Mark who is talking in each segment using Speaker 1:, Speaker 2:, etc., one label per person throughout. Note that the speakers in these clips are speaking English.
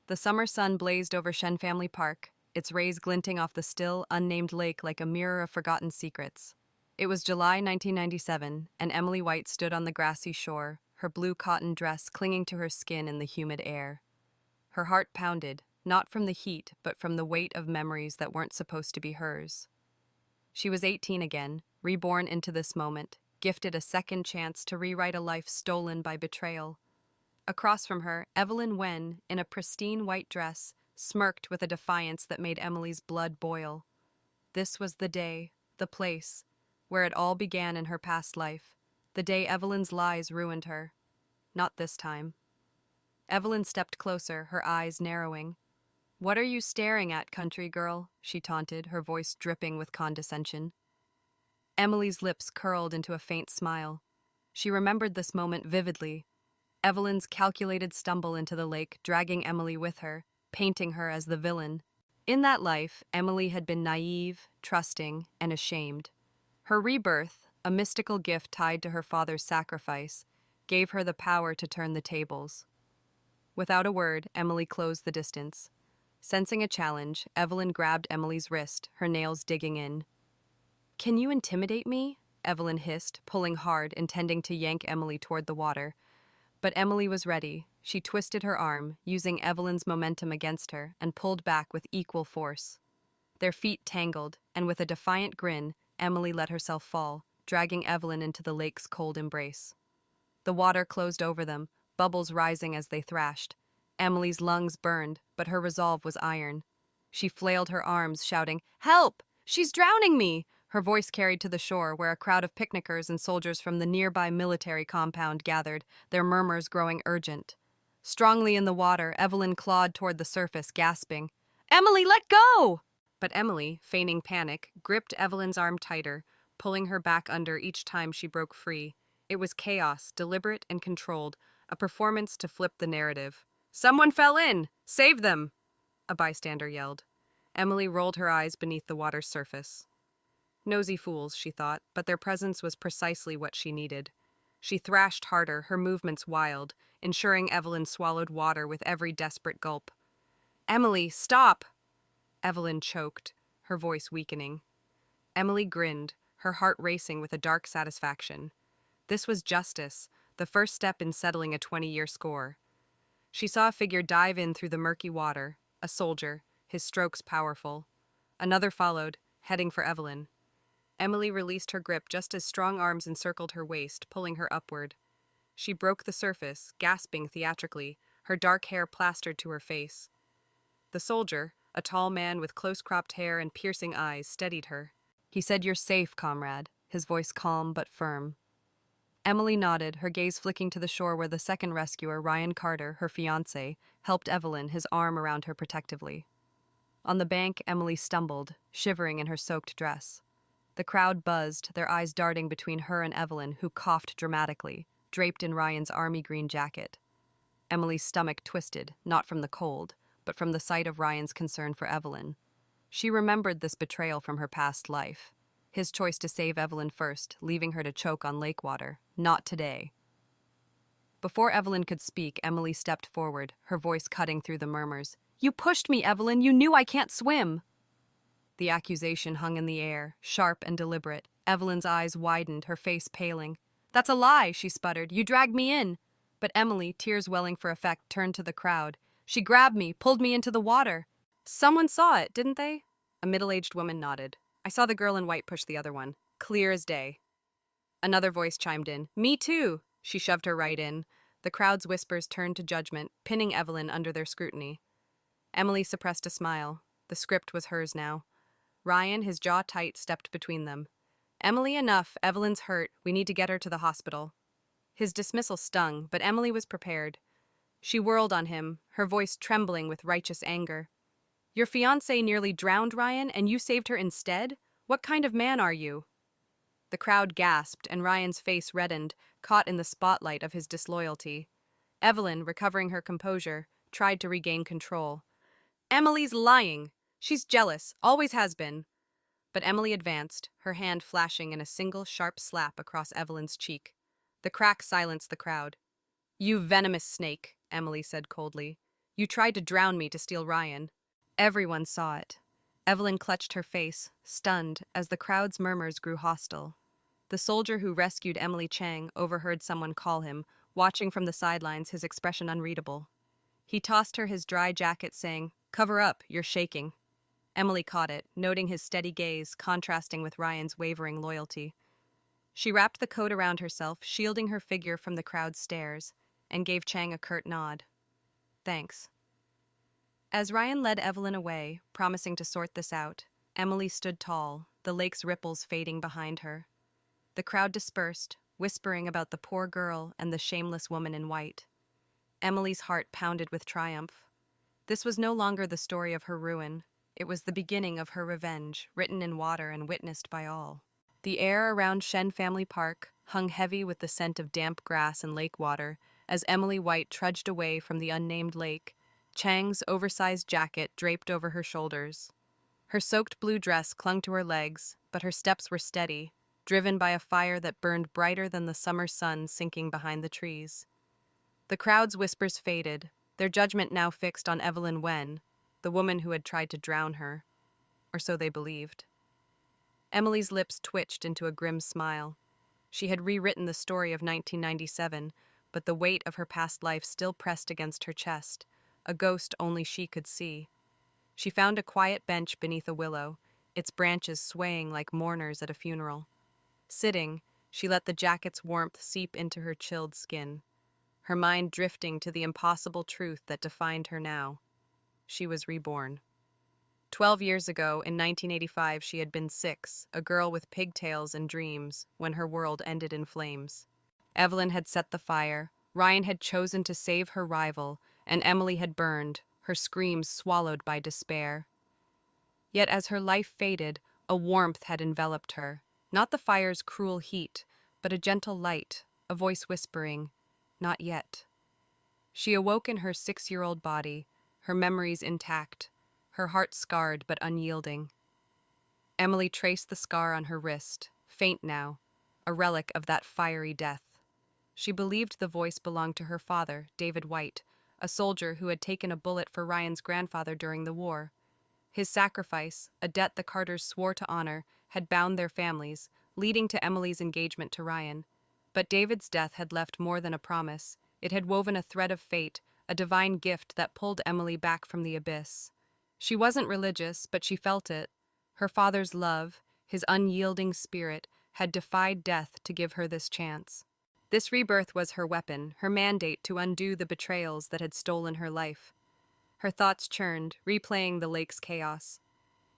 Speaker 1: The summer sun blazed over Shen Family Park, its rays glinting off the still, unnamed lake like a mirror of forgotten secrets. It was July 1997, and Emily White stood on the grassy shore, her blue cotton dress clinging to her skin in the humid air. Her heart pounded, not from the heat, but from the weight of memories that weren't supposed to be hers. She was 18 again, reborn into this moment, gifted a second chance to rewrite a life stolen by betrayal. Across from her, Evelyn Wen, in a pristine white dress, smirked with a defiance that made Emily's blood boil. This was the day, the place, where it all began in her past life, the day Evelyn's lies ruined her. Not this time. Evelyn stepped closer, her eyes narrowing. "What are you staring at, country girl?" she taunted, her voice dripping with condescension. Emily's lips curled into a faint smile. She remembered this moment vividly. Evelyn's calculated stumble into the lake, dragging Emily with her, painting her as the villain. In that life, Emily had been naive, trusting, and ashamed. Her rebirth, a mystical gift tied to her father's sacrifice, gave her the power to turn the tables. Without a word, Emily closed the distance. Sensing a challenge, Evelyn grabbed Emily's wrist, her nails digging in. "Can you intimidate me?" Evelyn hissed, pulling hard, intending to yank Emily toward the water. But Emily was ready. She twisted her arm, using Evelyn's momentum against her, and pulled back with equal force. Their feet tangled, and with a defiant grin, Emily let herself fall, dragging Evelyn into the lake's cold embrace. The water closed over them, bubbles rising as they thrashed. Emily's lungs burned, but her resolve was iron. She flailed her arms, shouting, "Help! She's drowning me!" Her voice carried to the shore, where a crowd of picnickers and soldiers from the nearby military compound gathered, their murmurs growing urgent. Strongly in the water, Evelyn clawed toward the surface, gasping, "Emily, let go!" But Emily, feigning panic, gripped Evelyn's arm tighter, pulling her back under each time she broke free. It was chaos, deliberate and controlled, a performance to flip the narrative. "Someone fell in! Save them!" a bystander yelled. Emily rolled her eyes beneath the water's surface. Nosy fools, she thought, but their presence was precisely what she needed. She thrashed harder, her movements wild, ensuring Evelyn swallowed water with every desperate gulp. "Emily, stop!" Evelyn choked, her voice weakening. Emily grinned, her heart racing with a dark satisfaction. This was justice, the first step in settling a 20-year score. She saw a figure dive in through the murky water, a soldier, his strokes powerful. Another followed, heading for Evelyn. Emily released her grip just as strong arms encircled her waist, pulling her upward. She broke the surface, gasping theatrically, her dark hair plastered to her face. The soldier, a tall man with close-cropped hair and piercing eyes, steadied her. He said, "You're safe, comrade," his voice calm but firm. Emily nodded, her gaze flicking to the shore where the second rescuer, Ryan Carter, her fiancé, helped Evelyn, his arm around her protectively. On the bank, Emily stumbled, shivering in her soaked dress. The crowd buzzed, their eyes darting between her and Evelyn, who coughed dramatically, draped in Ryan's army green jacket. Emily's stomach twisted, not from the cold, but from the sight of Ryan's concern for Evelyn. She remembered this betrayal from her past life. His choice to save Evelyn first, leaving her to choke on lake water. Not today. Before Evelyn could speak, Emily stepped forward, her voice cutting through the murmurs. "You pushed me, Evelyn! You knew I can't swim!" The accusation hung in the air, sharp and deliberate. Evelyn's eyes widened, her face paling. "That's a lie," she sputtered. "You dragged me in." But Emily, tears welling for effect, turned to the crowd. "She grabbed me, pulled me into the water." "Someone saw it, didn't they?" A middle-aged woman nodded. "I saw the girl in white push the other one. Clear as day." Another voice chimed in. "Me too." She shoved her right in. The crowd's whispers turned to judgment, pinning Evelyn under their scrutiny. Emily suppressed a smile. The script was hers now. Ryan, his jaw tight, stepped between them. "Emily, enough. Evelyn's hurt. We need to get her to the hospital." His dismissal stung, but Emily was prepared. She whirled on him, her voice trembling with righteous anger. "Your fiancée nearly drowned, Ryan, and you saved her instead? What kind of man are you?" The crowd gasped, and Ryan's face reddened, caught in the spotlight of his disloyalty. Evelyn, recovering her composure, tried to regain control. "Emily's lying. She's jealous, always has been." But Emily advanced, her hand flashing in a single sharp slap across Evelyn's cheek. The crack silenced the crowd. "You venomous snake," Emily said coldly. You tried to drown me to steal Ryan. Everyone saw it. Evelyn clutched her face, stunned, as the crowd's murmurs grew hostile. The soldier who rescued Emily Chang overheard someone call him, watching from the sidelines, his expression unreadable. He tossed her his dry jacket, saying, "Cover up, you're shaking." Emily caught it, noting his steady gaze, contrasting with Ryan's wavering loyalty. She wrapped the coat around herself, shielding her figure from the crowd's stares, and gave Chang a curt nod. "Thanks." As Ryan led Evelyn away, promising to sort this out, Emily stood tall, the lake's ripples fading behind her. The crowd dispersed, whispering about the poor girl and the shameless woman in white. Emily's heart pounded with triumph. This was no longer the story of her ruin. It was the beginning of her revenge, written in water and witnessed by all. The air around Shen Family Park hung heavy with the scent of damp grass and lake water as Emily White trudged away from the unnamed lake, Chang's oversized jacket draped over her shoulders. Her soaked blue dress clung to her legs, but her steps were steady, driven by a fire that burned brighter than the summer sun sinking behind the trees. The crowd's whispers faded, their judgment now fixed on Evelyn Wen, the woman who had tried to drown her. Or so they believed. Emily's lips twitched into a grim smile. She had rewritten the story of 1997, but the weight of her past life still pressed against her chest, a ghost only she could see. She found a quiet bench beneath a willow, its branches swaying like mourners at a funeral. Sitting, she let the jacket's warmth seep into her chilled skin, her mind drifting to the impossible truth that defined her now. She was reborn. 12 years ago, in 1985, she had been 6, a girl with pigtails and dreams, when her world ended in flames. Evelyn had set the fire, Ryan had chosen to save her rival, and Emily had burned, her screams swallowed by despair. Yet as her life faded, a warmth had enveloped her, not the fire's cruel heat, but a gentle light, a voice whispering, "Not yet." She awoke in her 6-year-old body, her memories intact, her heart scarred but unyielding. Emily traced the scar on her wrist, faint now, a relic of that fiery death. She believed the voice belonged to her father, David White, a soldier who had taken a bullet for Ryan's grandfather during the war. His sacrifice, a debt the Carters swore to honor, had bound their families, leading to Emily's engagement to Ryan. But David's death had left more than a promise. It had woven a thread of fate, a divine gift that pulled Emily back from the abyss. She wasn't religious, but she felt it. Her father's love, his unyielding spirit, had defied death to give her this chance. This rebirth was her weapon, her mandate to undo the betrayals that had stolen her life. Her thoughts churned, replaying the lake's chaos.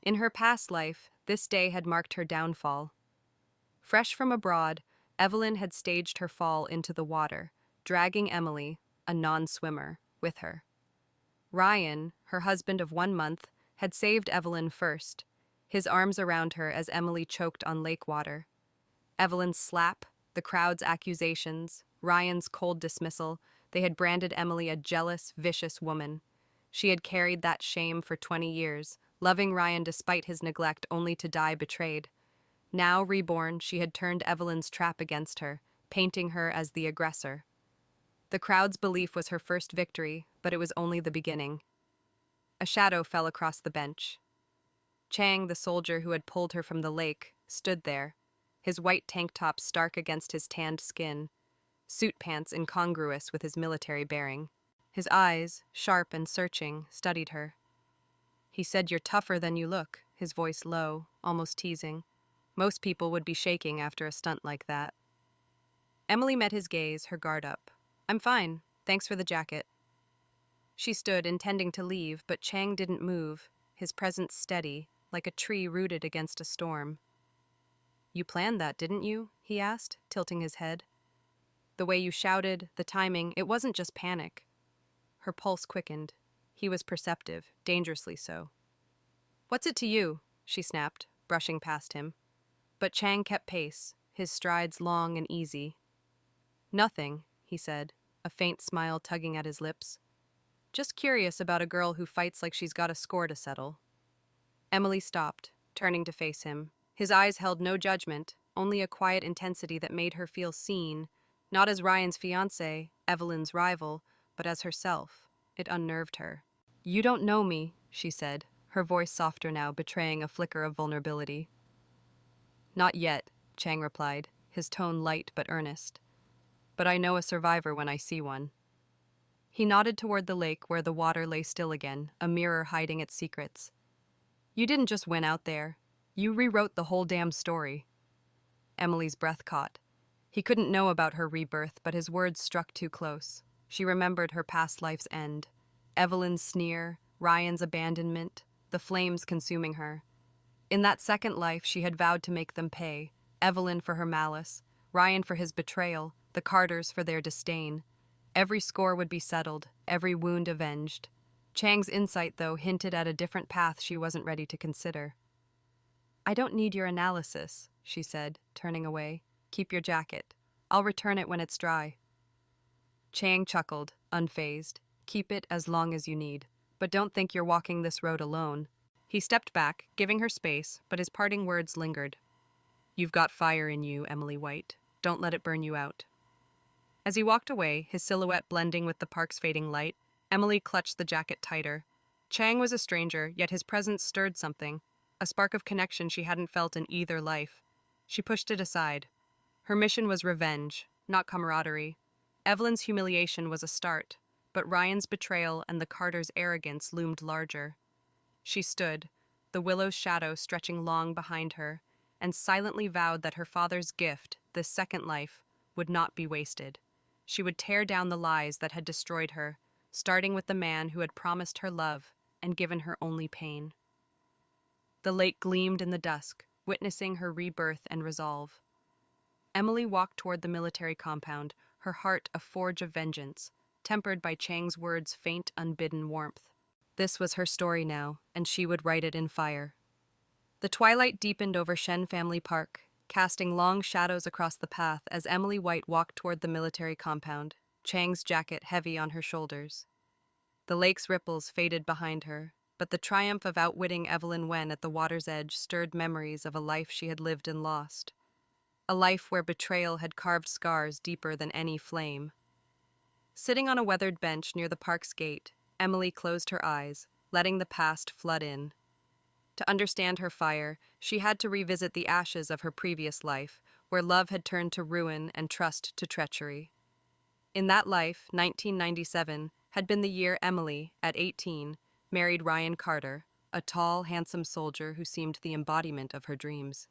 Speaker 1: In her past life, this day had marked her downfall. Fresh from abroad, Evelyn had staged her fall into the water, dragging Emily, a non-swimmer, with her. Ryan, her husband of 1 month, had saved Evelyn first, his arms around her as Emily choked on lake water. Evelyn's slap, the crowd's accusations, Ryan's cold dismissal, they had branded Emily a jealous, vicious woman. She had carried that shame for 20 years, loving Ryan despite his neglect only to die betrayed. Now reborn, she had turned Evelyn's trap against her, painting her as the aggressor. The crowd's belief was her first victory, but it was only the beginning. A shadow fell across the bench. Chang, the soldier who had pulled her from the lake, stood there, his white tank top stark against his tanned skin, suit pants incongruous with his military bearing. His eyes, sharp and searching, studied her. "He said you're tougher than you look," his voice low, almost teasing. "Most people would be shaking after a stunt like that." Emily met his gaze, her guard up. "I'm fine. Thanks for the jacket." She stood, intending to leave, but Chang didn't move, his presence steady, like a tree rooted against a storm. "You planned that, didn't you?" he asked, tilting his head. "The way you shouted, the timing, it wasn't just panic." Her pulse quickened. He was perceptive, dangerously so. "What's it to you?" she snapped, brushing past him. But Chang kept pace, his strides long and easy. "Nothing," he said, a faint smile tugging at his lips. "Just curious about a girl who fights like she's got a score to settle." Emily stopped, turning to face him. His eyes held no judgment, only a quiet intensity that made her feel seen, not as Ryan's fiancée, Evelyn's rival, but as herself. It unnerved her. "You don't know me," she said, her voice softer now, betraying a flicker of vulnerability. "Not yet," Chang replied, his tone light but earnest. "But I know a survivor when I see one." He nodded toward the lake where the water lay still again, a mirror hiding its secrets. "You didn't just win out there. You rewrote the whole damn story." Emily's breath caught. He couldn't know about her rebirth, but his words struck too close. She remembered her past life's end. Evelyn's sneer, Ryan's abandonment, the flames consuming her. In that second life, she had vowed to make them pay. Evelyn for her malice, Ryan for his betrayal, the Carters for their disdain. Every score would be settled, every wound avenged. Chang's insight, though, hinted at a different path she wasn't ready to consider. "I don't need your analysis," she said, turning away. "Keep your jacket. I'll return it when it's dry." Chang chuckled, unfazed. "Keep it as long as you need. But don't think you're walking this road alone." He stepped back, giving her space, but his parting words lingered. "You've got fire in you, Emily White. Don't let it burn you out." As he walked away, his silhouette blending with the park's fading light, Emily clutched the jacket tighter. Chang was a stranger, yet his presence stirred something, a spark of connection she hadn't felt in either life. She pushed it aside. Her mission was revenge, not camaraderie. Evelyn's humiliation was a start, but Ryan's betrayal and the Carters' arrogance loomed larger. She stood, the willow's shadow stretching long behind her, and silently vowed that her father's gift, this second life, would not be wasted. She would tear down the lies that had destroyed her, starting with the man who had promised her love and given her only pain. The lake gleamed in the dusk, witnessing her rebirth and resolve. Emily walked toward the military compound, her heart a forge of vengeance, tempered by Chang's words' faint, unbidden warmth. This was her story now, and she would write it in fire. The twilight deepened over Shen Family Park, casting long shadows across the path as Emily White walked toward the military compound, Chang's jacket heavy on her shoulders. The lake's ripples faded behind her, but the triumph of outwitting Evelyn Wen at the water's edge stirred memories of a life she had lived and lost. A life where betrayal had carved scars deeper than any flame. Sitting on a weathered bench near the park's gate, Emily closed her eyes, letting the past flood in. To understand her fire, she had to revisit the ashes of her previous life, where love had turned to ruin and trust to treachery. In that life, 1997, had been the year Emily, at 18, married Ryan Carter, a tall, handsome soldier who seemed the embodiment of her dreams.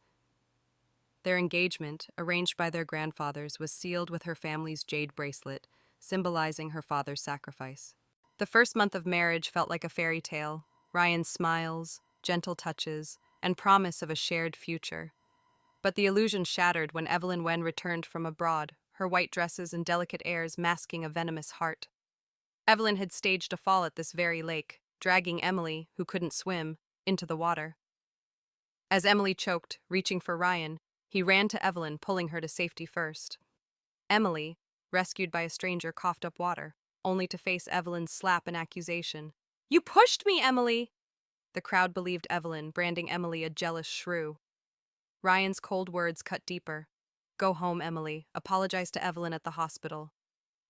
Speaker 1: Their engagement, arranged by their grandfathers, was sealed with her family's jade bracelet, symbolizing her father's sacrifice. The first month of marriage felt like a fairy tale. Ryan's smiles, gentle touches, and promise of a shared future. But the illusion shattered when Evelyn Wen returned from abroad, her white dresses and delicate airs masking a venomous heart. Evelyn had staged a fall at this very lake, dragging Emily, who couldn't swim, into the water. As Emily choked, reaching for Ryan, he ran to Evelyn, pulling her to safety first. Emily, rescued by a stranger, coughed up water, only to face Evelyn's slap and accusation. "You pushed me, Emily!" The crowd believed Evelyn, branding Emily a jealous shrew. Ryan's cold words cut deeper. "Go home, Emily. Apologize to Evelyn at the hospital."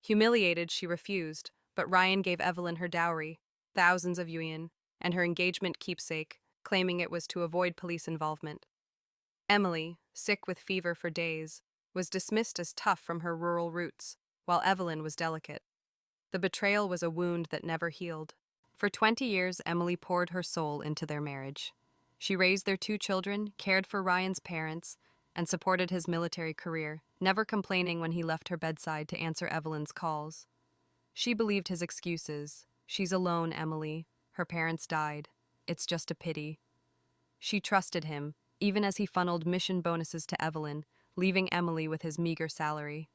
Speaker 1: Humiliated, she refused, but Ryan gave Evelyn her dowry, thousands of yuan, and her engagement keepsake, claiming it was to avoid police involvement. Emily, sick with fever for days, was dismissed as tough from her rural roots, while Evelyn was delicate. The betrayal was a wound that never healed. For 20 years, Emily poured her soul into their marriage. She raised their 2 children, cared for Ryan's parents, and supported his military career, never complaining when he left her bedside to answer Evelyn's calls. She believed his excuses. "She's alone, Emily. Her parents died. It's just a pity." She trusted him, even as he funneled mission bonuses to Evelyn, leaving Emily with his meager salary.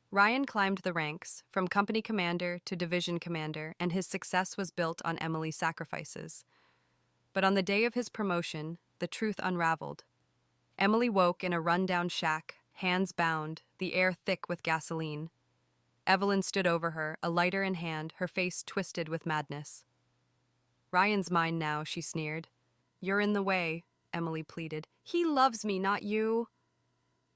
Speaker 1: Ryan climbed the ranks, from company commander to division commander, and his success was built on Emily's sacrifices. But on the day of his promotion, the truth unraveled. Emily woke in a rundown shack, hands bound, the air thick with gasoline. Evelyn stood over her, a lighter in hand, her face twisted with madness. "Ryan's mine now," she sneered. "You're in the way," Emily pleaded. "He loves me, not you."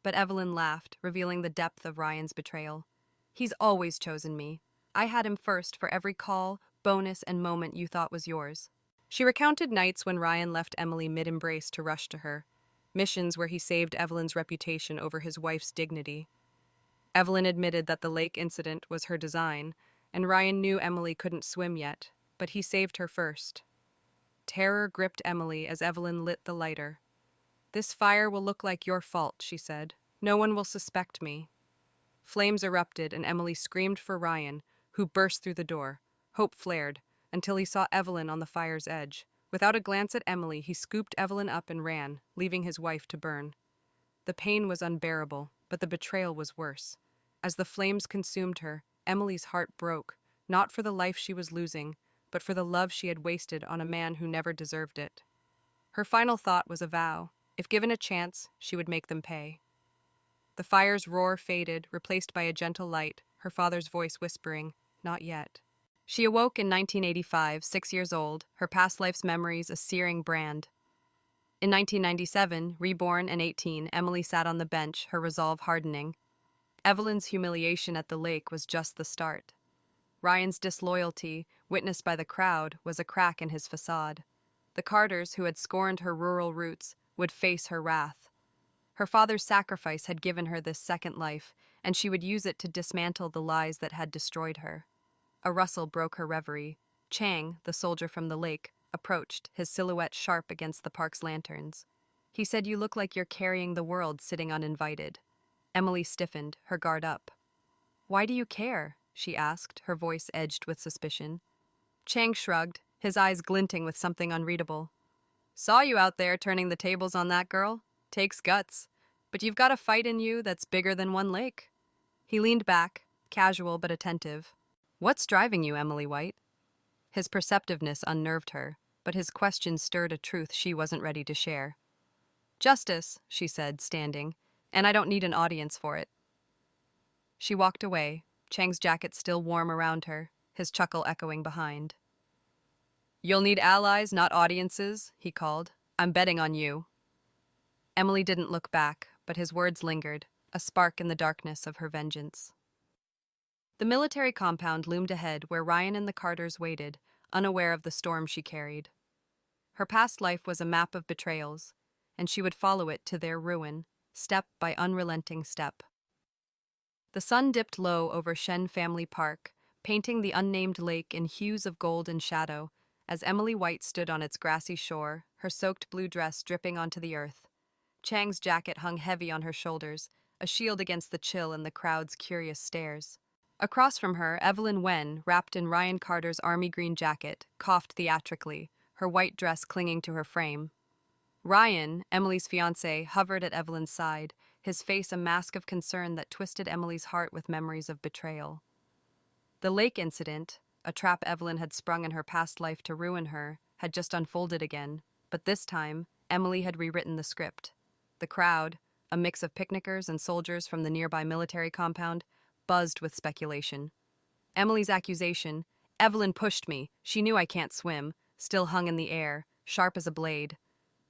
Speaker 1: But Evelyn laughed, revealing the depth of Ryan's betrayal. "He's always chosen me. I had him first for every call, bonus, and moment you thought was yours. She recounted nights when Ryan left Emily mid-embrace to rush to her, missions where he saved Evelyn's reputation over his wife's dignity. Evelyn admitted that the lake incident was her design, and Ryan knew Emily couldn't swim yet, but he saved her first. Terror gripped Emily as Evelyn lit the lighter. "This fire will look like your fault," she said. "No one will suspect me." Flames erupted and Emily screamed for Ryan, who burst through the door. Hope flared, until he saw Evelyn on the fire's edge. Without a glance at Emily, he scooped Evelyn up and ran, leaving his wife to burn. The pain was unbearable, but the betrayal was worse. As the flames consumed her, Emily's heart broke, not for the life she was losing, but for the love she had wasted on a man who never deserved it. Her final thought was a vow. If given a chance, she would make them pay. The fire's roar faded, replaced by a gentle light, her father's voice whispering, "Not yet." She awoke in 1985, 6 years old, her past life's memories a searing brand. In 1997, reborn and 18, Emily sat on the bench, her resolve hardening. Evelyn's humiliation at the lake was just the start. Ryan's disloyalty, witnessed by the crowd, was a crack in his facade. The Carters, who had scorned her rural roots, would face her wrath. Her father's sacrifice had given her this second life, and she would use it to dismantle the lies that had destroyed her. A rustle broke her reverie. Chang, the soldier from the lake, approached, his silhouette sharp against the park's lanterns. He said, "You look like you're carrying the world sitting uninvited." Emily stiffened, her guard up. "Why do you care?" she asked, her voice edged with suspicion. Chang shrugged, his eyes glinting with something unreadable. "Saw you out there turning the tables on that girl. Takes guts. But you've got a fight in you that's bigger than one lake." He leaned back, casual but attentive. "What's driving you, Emily White?" His perceptiveness unnerved her, but his question stirred a truth she wasn't ready to share. "Justice," she said, standing, "and I don't need an audience for it." She walked away, Chang's jacket still warm around her, his chuckle echoing behind. "You'll need allies, not audiences," he called. "I'm betting on you." Emily didn't look back, but his words lingered, a spark in the darkness of her vengeance. The military compound loomed ahead where Ryan and the Carters waited, unaware of the storm she carried. Her past life was a map of betrayals, and she would follow it to their ruin, step by unrelenting step. The sun dipped low over Shen Family Park, painting the unnamed lake in hues of gold and shadow, as Emily White stood on its grassy shore, her soaked blue dress dripping onto the earth. Chang's jacket hung heavy on her shoulders, a shield against the chill and the crowd's curious stares. Across from her, Evelyn Wen, wrapped in Ryan Carter's army green jacket, coughed theatrically, her white dress clinging to her frame. Ryan, Emily's fiancé, hovered at Evelyn's side, his face a mask of concern that twisted Emily's heart with memories of betrayal. The lake incident, a trap Evelyn had sprung in her past life to ruin her, had just unfolded again, but this time, Emily had rewritten the script. The crowd, a mix of picnickers and soldiers from the nearby military compound, buzzed with speculation. Emily's accusation, "Evelyn pushed me, she knew I can't swim," still hung in the air, sharp as a blade.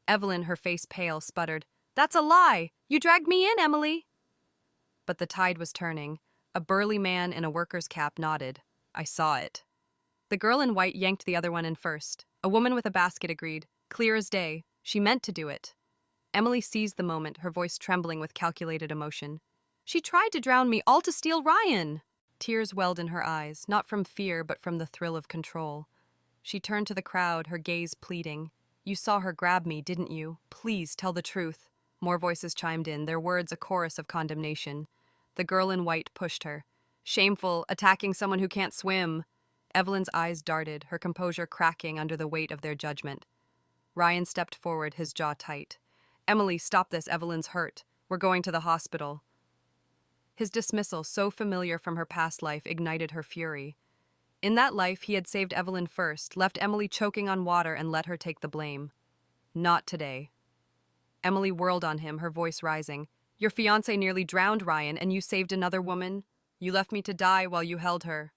Speaker 1: Evelyn, her face pale, sputtered, "That's a lie! You dragged me in, Emily!" But the tide was turning. A burly man in a worker's cap nodded. "I saw it." The girl in white yanked the other one in first. A woman with a basket agreed, clear as day. She meant to do it. Emily seized the moment, her voice trembling with calculated emotion. "She tried to drown me, all to steal Ryan!" Tears welled in her eyes, not from fear but from the thrill of control. She turned to the crowd, her gaze pleading. "You saw her grab me, didn't you? Please tell the truth." More voices chimed in, their words a chorus of condemnation. The girl in white pushed her. "Shameful, attacking someone who can't swim." Evelyn's eyes darted, her composure cracking under the weight of their judgment. Ryan stepped forward, his jaw tight. "Emily, stop this, Evelyn's hurt. We're going to the hospital." His dismissal, so familiar from her past life, ignited her fury. In that life, he had saved Evelyn first, left Emily choking on water, and let her take the blame. Not today. Emily whirled on him, her voice rising. "Your fiancé nearly drowned Ryan, and you saved another woman? You left me to die while you held her."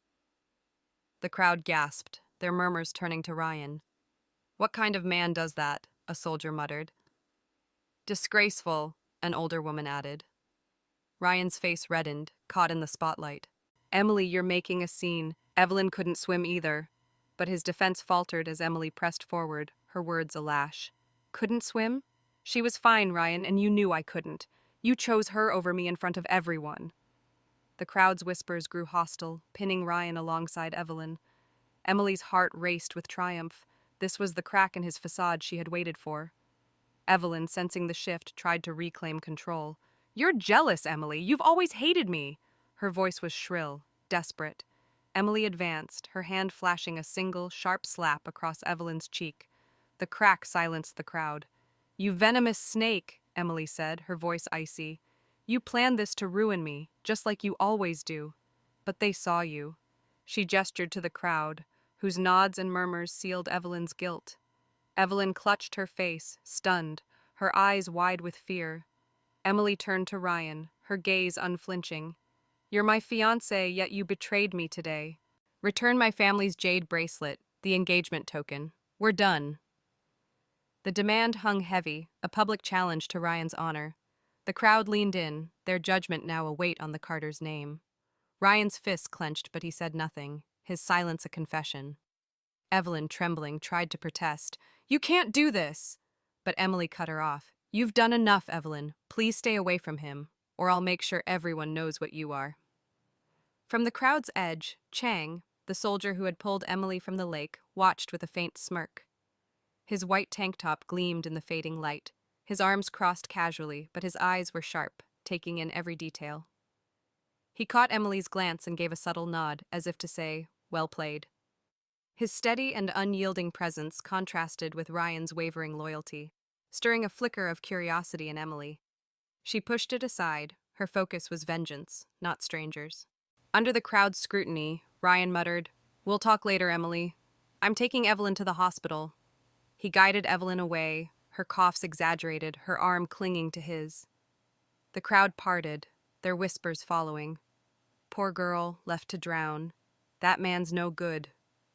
Speaker 1: The crowd gasped, their murmurs turning to Ryan. "What kind of man does that?" a soldier muttered. "Disgraceful," an older woman added. Ryan's face reddened, caught in the spotlight. Emily, you're making a scene. Evelyn couldn't swim either. But his defense faltered as Emily pressed forward, her words a lash. Couldn't swim? She was fine, Ryan, and you knew I couldn't. You chose her over me in front of everyone. The crowd's whispers grew hostile, pinning Ryan alongside Evelyn. Emily's heart raced with triumph. This was the crack in his facade she had waited for. Evelyn, sensing the shift, tried to reclaim control. You're jealous, Emily. You've always hated me. Her voice was shrill, desperate. Emily advanced, her hand flashing a single, sharp slap across Evelyn's cheek. The crack silenced the crowd. You venomous snake, Emily said, her voice icy. You planned this to ruin me, just like you always do. But they saw you. She gestured to the crowd, whose nods and murmurs sealed Evelyn's guilt. Evelyn clutched her face, stunned, her eyes wide with fear. Emily turned to Ryan, her gaze unflinching. You're my fiancé, yet you betrayed me today. Return my family's jade bracelet, the engagement token. We're done. The demand hung heavy, a public challenge to Ryan's honor. The crowd leaned in, their judgment now a weight on the Carter's name. Ryan's fists clenched, but he said nothing, his silence a confession. Evelyn, trembling, tried to protest. You can't do this! But Emily cut her off. You've done enough, Evelyn. Please stay away from him, or I'll make sure everyone knows what you are. From the crowd's edge, Chang, the soldier who had pulled Emily from the lake, watched with a faint smirk. His white tank top gleamed in the fading light. His arms crossed casually, but his eyes were sharp, taking in every detail. He caught Emily's glance and gave a subtle nod, as if to say, well played. His steady and unyielding presence contrasted with Ryan's wavering loyalty, stirring a flicker of curiosity in Emily. She pushed it aside. Her focus was vengeance, not strangers. Under the crowd's scrutiny, Ryan muttered, We'll talk later, Emily. I'm taking Evelyn to the hospital. He guided Evelyn away, her coughs exaggerated, her arm clinging to his. The crowd parted, their whispers following. Poor girl, left to drown. That man's no good.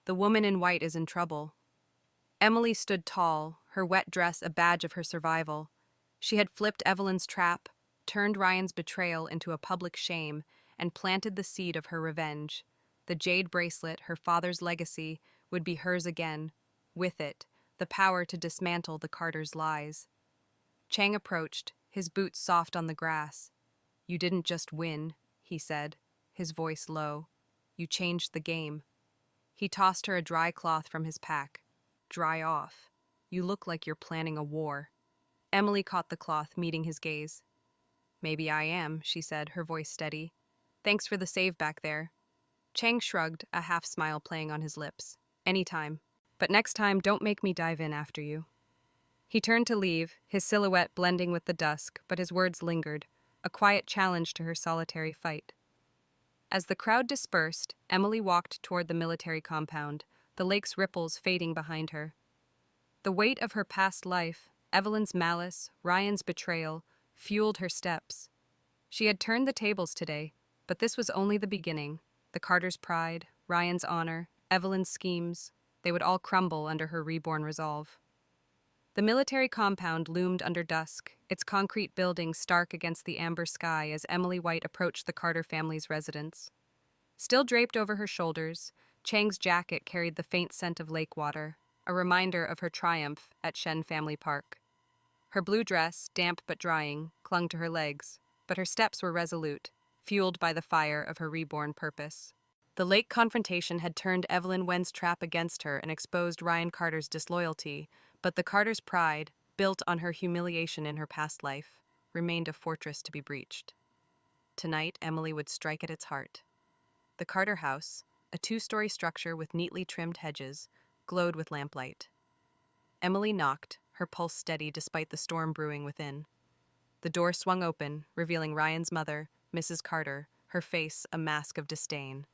Speaker 1: The woman in white is in trouble. Emily stood tall, her wet dress a badge of her survival. She had flipped Evelyn's trap, turned Ryan's betrayal into a public shame, and planted the seed of her revenge. The jade bracelet, her father's legacy, would be hers again. With it, the power to dismantle the Carter's lies. Chang approached, his boots soft on the grass. You didn't just win, he said, his voice low. You changed the game. He tossed her a dry cloth from his pack. Dry off. You look like you're planning a war. Emily caught the cloth, meeting his gaze. Maybe I am, she said, her voice steady. Thanks for the save back there. Chang shrugged, a half-smile playing on his lips. Anytime. But next time, don't make me dive in after you. He turned to leave, his silhouette blending with the dusk, but his words lingered, a quiet challenge to her solitary fight. As the crowd dispersed, Emily walked toward the military compound, the lake's ripples fading behind her. The weight of her past life, Evelyn's malice, Ryan's betrayal, fueled her steps. She had turned the tables today, but this was only the beginning. The Carter's pride, Ryan's honor, Evelyn's schemes, they would all crumble under her reborn resolve. The military compound loomed under dusk, its concrete buildings stark against the amber sky as Emily White approached the Carter family's residence. Still draped over her shoulders, Chang's jacket carried the faint scent of lake water, a reminder of her triumph at Shen Family Park. Her blue dress, damp but drying, clung to her legs, but her steps were resolute, fueled by the fire of her reborn purpose. The lake confrontation had turned Evelyn Wen's trap against her and exposed Ryan Carter's disloyalty, but the Carter's pride, built on her humiliation in her past life, remained a fortress to be breached. Tonight, Emily would strike at its heart. The Carter house, a 2-story structure with neatly trimmed hedges, glowed with lamplight. Emily knocked, her pulse steady despite the storm brewing within. The door swung open, revealing Ryan's mother, Mrs. Carter, her face a mask of disdain.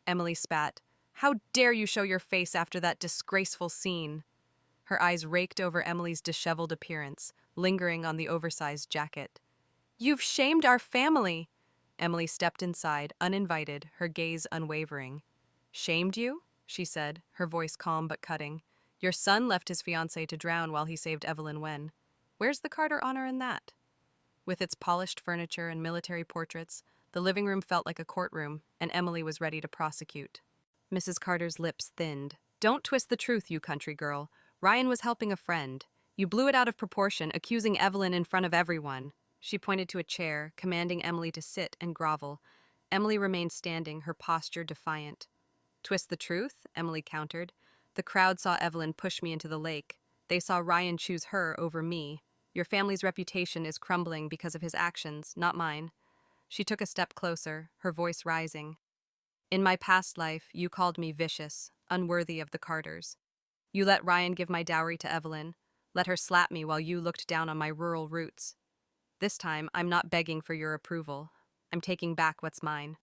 Speaker 1: Emily spat. How dare you show your face after that disgraceful scene? Her eyes raked over Emily's disheveled appearance, lingering on the oversized jacket. You've shamed our family! Emily stepped inside, uninvited, her gaze unwavering. Shamed you? She said, her voice calm but cutting. Your son left his fiancée to drown while he saved Evelyn Wen. Where's the Carter honor in that? With its polished furniture and military portraits, The living room felt like a courtroom, and Emily was ready to prosecute. Mrs. Carter's lips thinned. Don't twist the truth, you country girl. Ryan was helping a friend. You blew it out of proportion, accusing Evelyn in front of everyone. She pointed to a chair, commanding Emily to sit and grovel. Emily remained standing, her posture defiant. Twist the truth? Emily countered. The crowd saw Evelyn push me into the lake. They saw Ryan choose her over me. Your family's reputation is crumbling because of his actions, not mine. She took a step closer, her voice rising. In my past life, you called me vicious, unworthy of the Carters. You let Ryan give my dowry to Evelyn, let her slap me while you looked down on my rural roots. This time, I'm not begging for your approval. I'm taking back what's mine.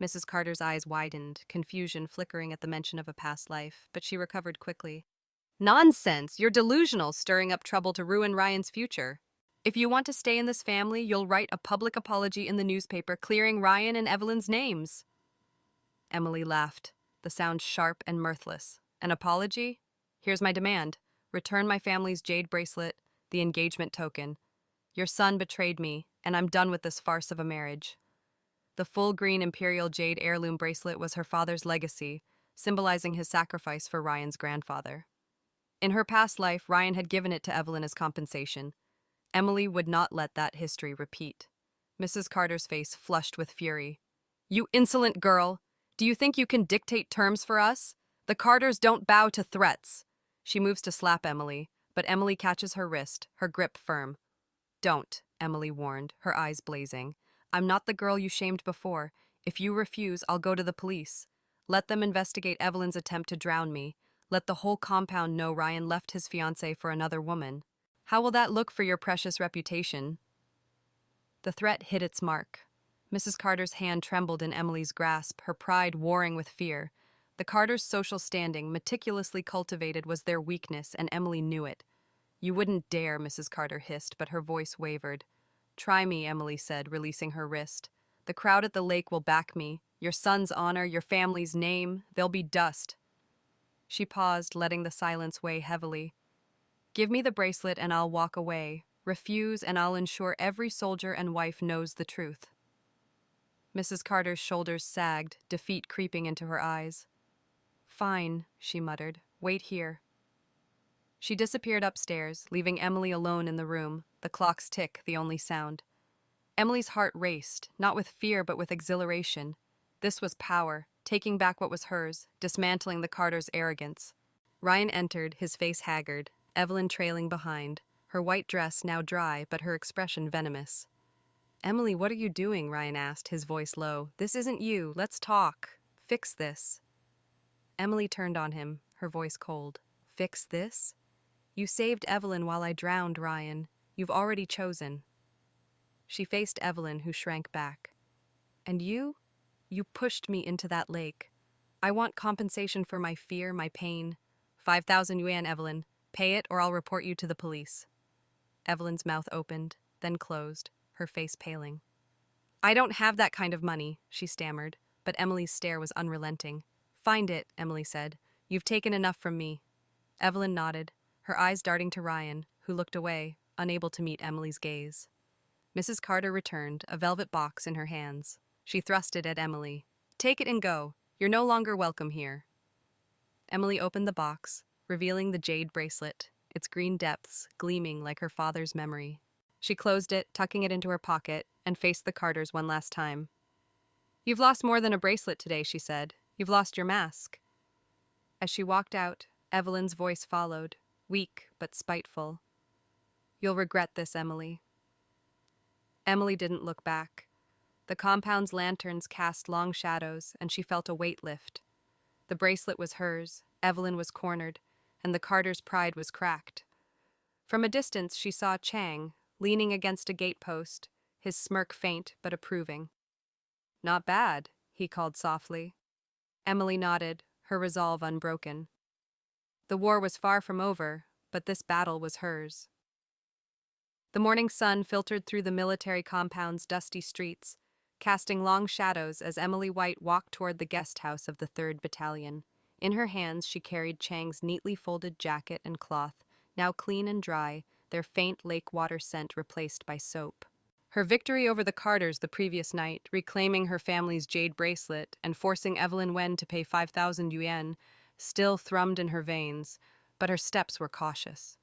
Speaker 1: Mrs. Carter's eyes widened, confusion flickering at the mention of a past life, but she recovered quickly. Nonsense! You're delusional, stirring up trouble to ruin Ryan's future. If you want to stay in this family, you'll write a public apology in the newspaper clearing Ryan and Evelyn's names. Emily laughed, the sound sharp and mirthless. An apology? Here's my demand. Return my family's jade bracelet, the engagement token. Your son betrayed me, and I'm done with this farce of a marriage. The full green imperial jade heirloom bracelet was her father's legacy, symbolizing his sacrifice for Ryan's grandfather. In her past life, Ryan had given it to Evelyn as compensation. Emily would not let that history repeat. Mrs. Carter's face flushed with fury. You insolent girl! Do you think you can dictate terms for us? The Carters don't bow to threats. She moves to slap Emily, but Emily catches her wrist, her grip firm. Don't, Emily warned, her eyes blazing. I'm not the girl you shamed before. If you refuse, I'll go to the police. Let them investigate Evelyn's attempt to drown me. Let the whole compound know Ryan left his fiancée for another woman. How will that look for your precious reputation? The threat hit its mark. Mrs. Carter's hand trembled in Emily's grasp, her pride warring with fear. The Carters' social standing, meticulously cultivated, was their weakness, and Emily knew it. You wouldn't dare, Mrs. Carter hissed, but her voice wavered. Try me, Emily said, releasing her wrist. The crowd at the lake will back me. Your son's honor, your family's name, they'll be dust. She paused, letting the silence weigh heavily. Give me the bracelet and I'll walk away. Refuse and I'll ensure every soldier and wife knows the truth. Mrs. Carter's shoulders sagged, defeat creeping into her eyes. Fine, she muttered. Wait here. She disappeared upstairs, leaving Emily alone in the room, the clock's tick the only sound. Emily's heart raced, not with fear but with exhilaration. This was power, taking back what was hers, dismantling the Carters' arrogance. Ryan entered, his face haggard, Evelyn trailing behind, her white dress now dry but her expression venomous. Emily, what are you doing? Ryan asked, his voice low. This isn't you. Let's talk. Fix this. Emily turned on him, her voice cold. Fix this? You saved Evelyn while I drowned, Ryan. You've already chosen. She faced Evelyn, who shrank back. And you? You pushed me into that lake. I want compensation for my fear, my pain. 5,000 yuan, Evelyn. Pay it or I'll report you to the police. Evelyn's mouth opened, then closed, her face paling. I don't have that kind of money, she stammered, but Emily's stare was unrelenting. Find it, Emily said. You've taken enough from me. Evelyn nodded, her eyes darting to Ryan, who looked away, unable to meet Emily's gaze. Mrs. Carter returned, a velvet box in her hands. She thrust it at Emily. Take it and go. You're no longer welcome here. Emily opened the box, revealing the jade bracelet, its green depths gleaming like her father's memory. She closed it, tucking it into her pocket, and faced the Carters one last time. You've lost more than a bracelet today, she said. You've lost your mask. As she walked out, Evelyn's voice followed, weak but spiteful. You'll regret this, Emily. Emily didn't look back. The compound's lanterns cast long shadows, and she felt a weight lift. The bracelet was hers, Evelyn was cornered, and the Carters' pride was cracked. From a distance, she saw Chang, leaning against a gatepost, his smirk faint but approving. Not bad, he called softly. Emily nodded, her resolve unbroken. The war was far from over, but this battle was hers. The morning sun filtered through the military compound's dusty streets, casting long shadows as Emily White walked toward the guest house of the 3rd Battalion. In her hands she carried Chang's neatly folded jacket and cloth, now clean and dry, their faint lake water scent replaced by soap. Her victory over the Carters the previous night, reclaiming her family's jade bracelet and forcing Evelyn Wen to pay 5,000 yuan, still thrummed in her veins, but her steps were cautious.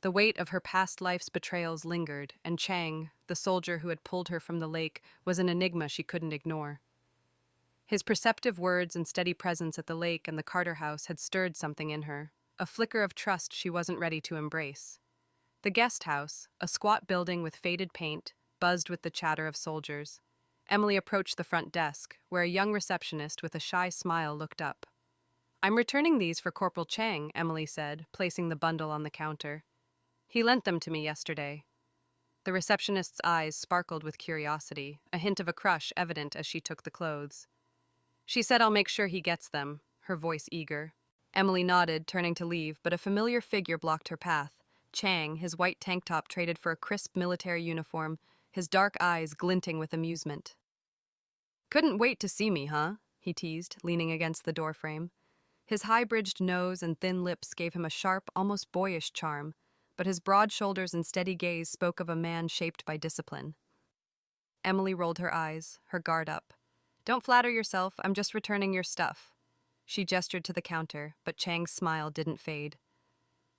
Speaker 1: The weight of her past life's betrayals lingered, and Chang, the soldier who had pulled her from the lake, was an enigma she couldn't ignore. His perceptive words and steady presence at the lake and the Carter house had stirred something in her, a flicker of trust she wasn't ready to embrace. The guest house, a squat building with faded paint, buzzed with the chatter of soldiers. Emily approached the front desk, where a young receptionist with a shy smile looked up. "I'm returning these for Corporal Chang," Emily said, placing the bundle on the counter. "He lent them to me yesterday." The receptionist's eyes sparkled with curiosity, a hint of a crush evident as she took the clothes. "She said I'll make sure he gets them," her voice eager. Emily nodded, turning to leave, but a familiar figure blocked her path. Chang, his white tank top traded for a crisp military uniform, his dark eyes glinting with amusement. "Couldn't wait to see me, huh?" he teased, leaning against the doorframe. His high-bridged nose and thin lips gave him a sharp, almost boyish charm, but his broad shoulders and steady gaze spoke of a man shaped by discipline. Emily rolled her eyes, her guard up. "Don't flatter yourself, I'm just returning your stuff." She gestured to the counter, but Chang's smile didn't fade.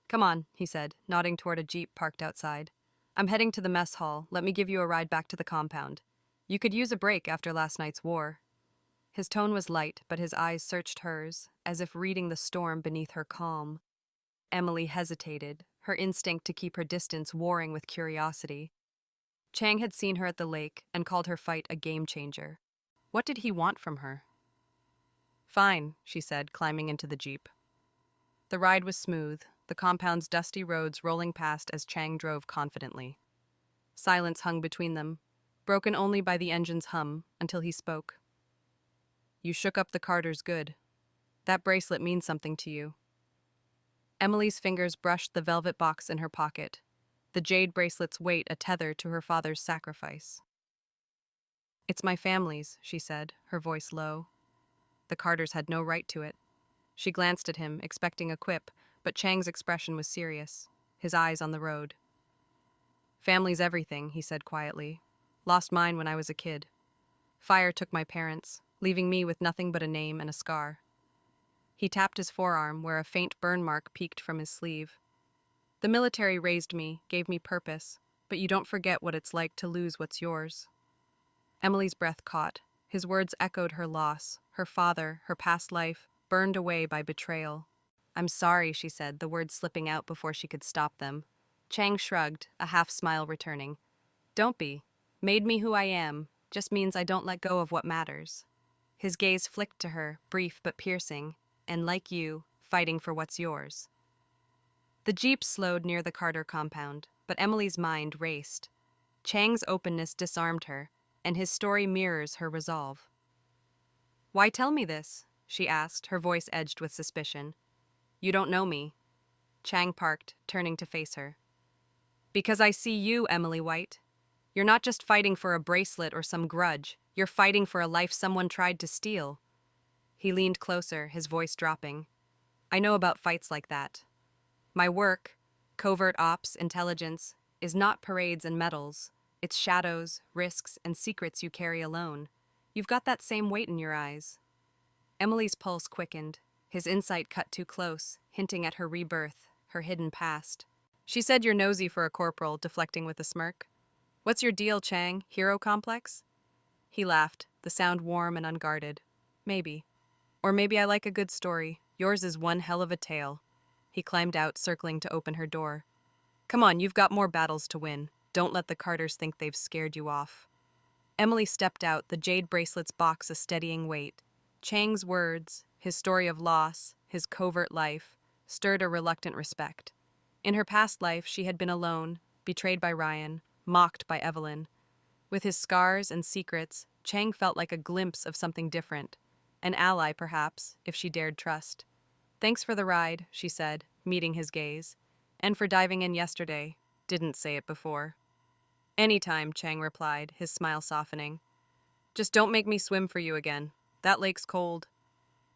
Speaker 1: "Come on," he said, nodding toward a jeep parked outside. "I'm heading to the mess hall. Let me give you a ride back to the compound. You could use a break after last night's war." His tone was light, but his eyes searched hers, as if reading the storm beneath her calm. Emily hesitated, her instinct to keep her distance warring with curiosity. Chang had seen her at the lake and called her fight a game-changer. What did he want from her? "Fine," she said, climbing into the jeep. The ride was smooth, the compound's dusty roads rolling past as Chang drove confidently. Silence hung between them, broken only by the engine's hum, until he spoke. "You shook up the Carters good. That bracelet means something to you." Emily's fingers brushed the velvet box in her pocket, the jade bracelet's weight a tether to her father's sacrifice. "It's my family's," she said, her voice low. The Carters had no right to it. She glanced at him, expecting a quip, but Chang's expression was serious, his eyes on the road. "Family's everything," he said quietly. "Lost mine when I was a kid. Fire took my parents, leaving me with nothing but a name and a scar." He tapped his forearm, where a faint burn mark peeked from his sleeve. "The military raised me, gave me purpose, but you don't forget what it's like to lose what's yours." Emily's breath caught. His words echoed her loss, her father, her past life, burned away by betrayal. "I'm sorry," she said, the words slipping out before she could stop them. Chang shrugged, a half-smile returning. "Don't be. Made me who I am. Just means I don't let go of what matters." His gaze flicked to her, brief but piercing, and like you, fighting for what's yours. The jeep slowed near the Carter compound, but Emily's mind raced. Chang's openness disarmed her, and his story mirrors her resolve. "Why tell me this?" she asked, her voice edged with suspicion. "You don't know me." Chang parked, turning to face her. "Because I see you, Emily White. You're not just fighting for a bracelet or some grudge. You're fighting for a life someone tried to steal." He leaned closer, his voice dropping. "I know about fights like that. My work, covert ops, intelligence, is not parades and medals. It's shadows, risks, and secrets you carry alone. You've got that same weight in your eyes." Emily's pulse quickened. His insight cut too close, hinting at her rebirth, her hidden past. "She said you're nosy for a corporal," deflecting with a smirk. "What's your deal, Chang? Hero complex?" He laughed, the sound warm and unguarded. "Maybe. Or maybe I like a good story. Yours is one hell of a tale." He climbed out, circling to open her door. "Come on, you've got more battles to win. Don't let the Carters think they've scared you off." Emily stepped out, the jade bracelet's box a steadying weight. Chang's words, his story of loss, his covert life, stirred a reluctant respect. In her past life, she had been alone, betrayed by Ryan, mocked by Evelyn. With his scars and secrets, Chang felt like a glimpse of something different. An ally, perhaps, if she dared trust. "Thanks for the ride," she said, meeting his gaze. "And for diving in yesterday. Didn't say it before." "Anytime," Chang replied, his smile softening. "Just don't make me swim for you again. That lake's cold."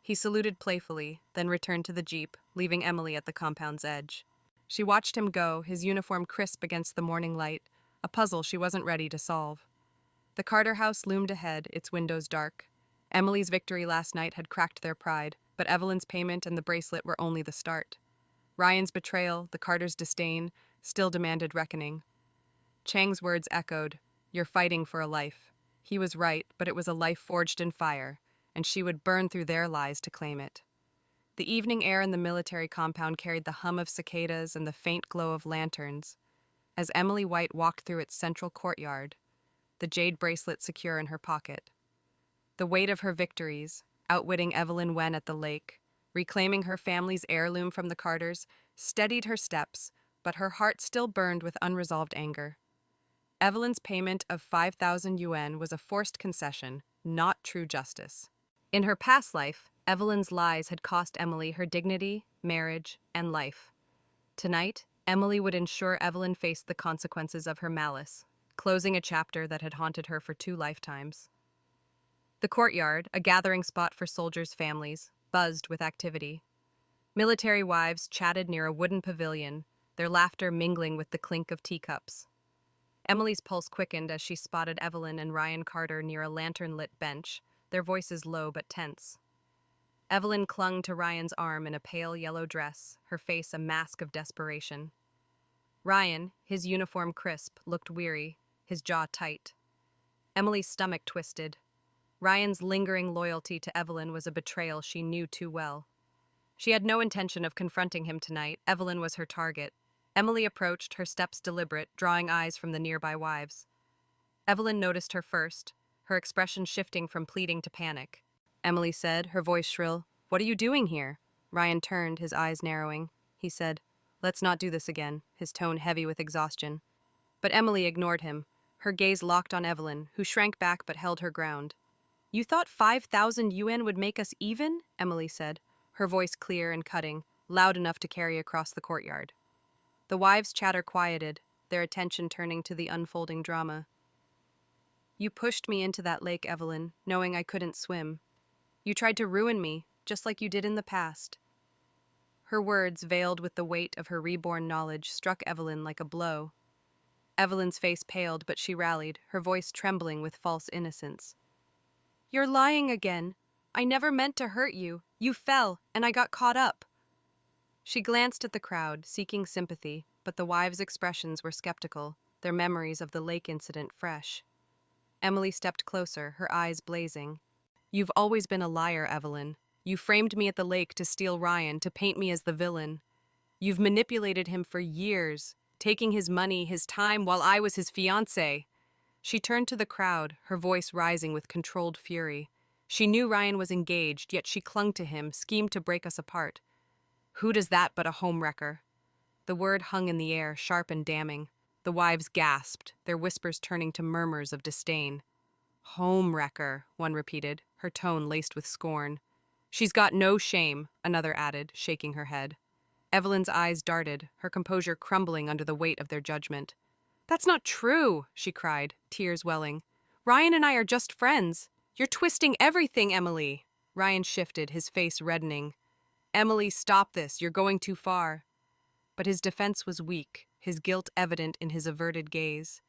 Speaker 1: He saluted playfully, then returned to the jeep, leaving Emily at the compound's edge. She watched him go, his uniform crisp against the morning light, a puzzle she wasn't ready to solve. The Carter house loomed ahead, its windows dark. Emily's victory last night had cracked their pride, but Evelyn's payment and the bracelet were only the start. Ryan's betrayal, the Carters' disdain, still demanded reckoning. Chang's words echoed, "You're fighting for a life." He was right, but it was a life forged in fire, and she would burn through their lies to claim it. The evening air in the military compound carried the hum of cicadas and the faint glow of lanterns. As Emily White walked through its central courtyard, the jade bracelet secure in her pocket. The weight of her victories, outwitting Evelyn Wen at the lake, reclaiming her family's heirloom from the Carters, steadied her steps, but her heart still burned with unresolved anger. Evelyn's payment of 5,000 yuan was a forced concession, not true justice. In her past life, Evelyn's lies had cost Emily her dignity, marriage, and life. Tonight, Emily would ensure Evelyn faced the consequences of her malice, closing a chapter that had haunted her for 2 lifetimes. The courtyard, a gathering spot for soldiers' families, buzzed with activity. Military wives chatted near a wooden pavilion, their laughter mingling with the clink of teacups. Emily's pulse quickened as she spotted Evelyn and Ryan Carter near a lantern-lit bench, their voices low but tense. Evelyn clung to Ryan's arm in a pale yellow dress, her face a mask of desperation. Ryan, his uniform crisp, looked weary, his jaw tight. Emily's stomach twisted. Ryan's lingering loyalty to Evelyn was a betrayal she knew too well. She had no intention of confronting him tonight. Evelyn was her target. Emily approached, her steps deliberate, drawing eyes from the nearby wives. Evelyn noticed her first, her expression shifting from pleading to panic. Emily said, her voice shrill, "What are you doing here?" Ryan turned, his eyes narrowing. He said, "Let's not do this again," his tone heavy with exhaustion. But Emily ignored him, her gaze locked on Evelyn, who shrank back but held her ground. "You thought 5,000 yuan would make us even?" Emily said, her voice clear and cutting, loud enough to carry across the courtyard. The wives' chatter quieted, their attention turning to the unfolding drama. "You pushed me into that lake, Evelyn, knowing I couldn't swim. You tried to ruin me, just like you did in the past." Her words, veiled with the weight of her reborn knowledge, struck Evelyn like a blow. Evelyn's face paled, but she rallied, her voice trembling with false innocence. "You're lying again. I never meant to hurt you. You fell, and I got caught up." She glanced at the crowd, seeking sympathy, but the wives' expressions were skeptical, their memories of the lake incident fresh. Emily stepped closer, her eyes blazing. "You've always been a liar, Evelyn. You framed me at the lake to steal Ryan, to paint me as the villain. You've manipulated him for years, taking his money, his time, while I was his fiancée." She turned to the crowd, her voice rising with controlled fury. She knew Ryan was engaged, yet she clung to him, schemed to break us apart. "Who does that but a homewrecker?" The word hung in the air, sharp and damning. The wives gasped, their whispers turning to murmurs of disdain. "Homewrecker," one repeated, her tone laced with scorn. "She's got no shame," another added, shaking her head. Evelyn's eyes darted, her composure crumbling under the weight of their judgment. "That's not true," she cried, tears welling. "Ryan and I are just friends. You're twisting everything, Emily." Ryan shifted, his face reddening. "Emily, stop this. You're going too far." But his defense was weak, his guilt evident in his averted gaze.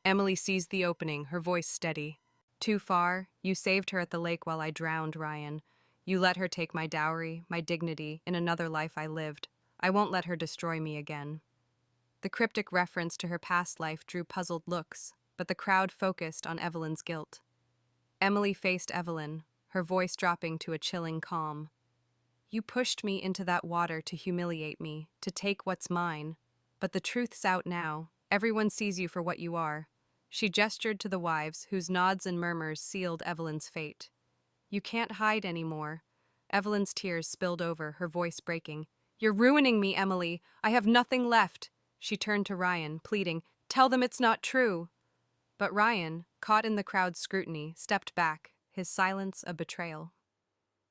Speaker 1: Emily seized the opening, her voice steady. "Too far? You saved her at the lake while I drowned, Ryan. You let her take my dowry, my dignity, in another life I lived. I won't let her destroy me again." The cryptic reference to her past life drew puzzled looks, but the crowd focused on Evelyn's guilt. Emily faced Evelyn, her voice dropping to a chilling calm. "You pushed me into that water to humiliate me, to take what's mine. But the truth's out now. Everyone sees you for what you are." She gestured to the wives, whose nods and murmurs sealed Evelyn's fate. "You can't hide anymore." Evelyn's tears spilled over, her voice breaking. "You're ruining me, Emily. I have nothing left." She turned to Ryan, pleading, "Tell them it's not true." But Ryan, caught in the crowd's scrutiny, stepped back, his silence a betrayal.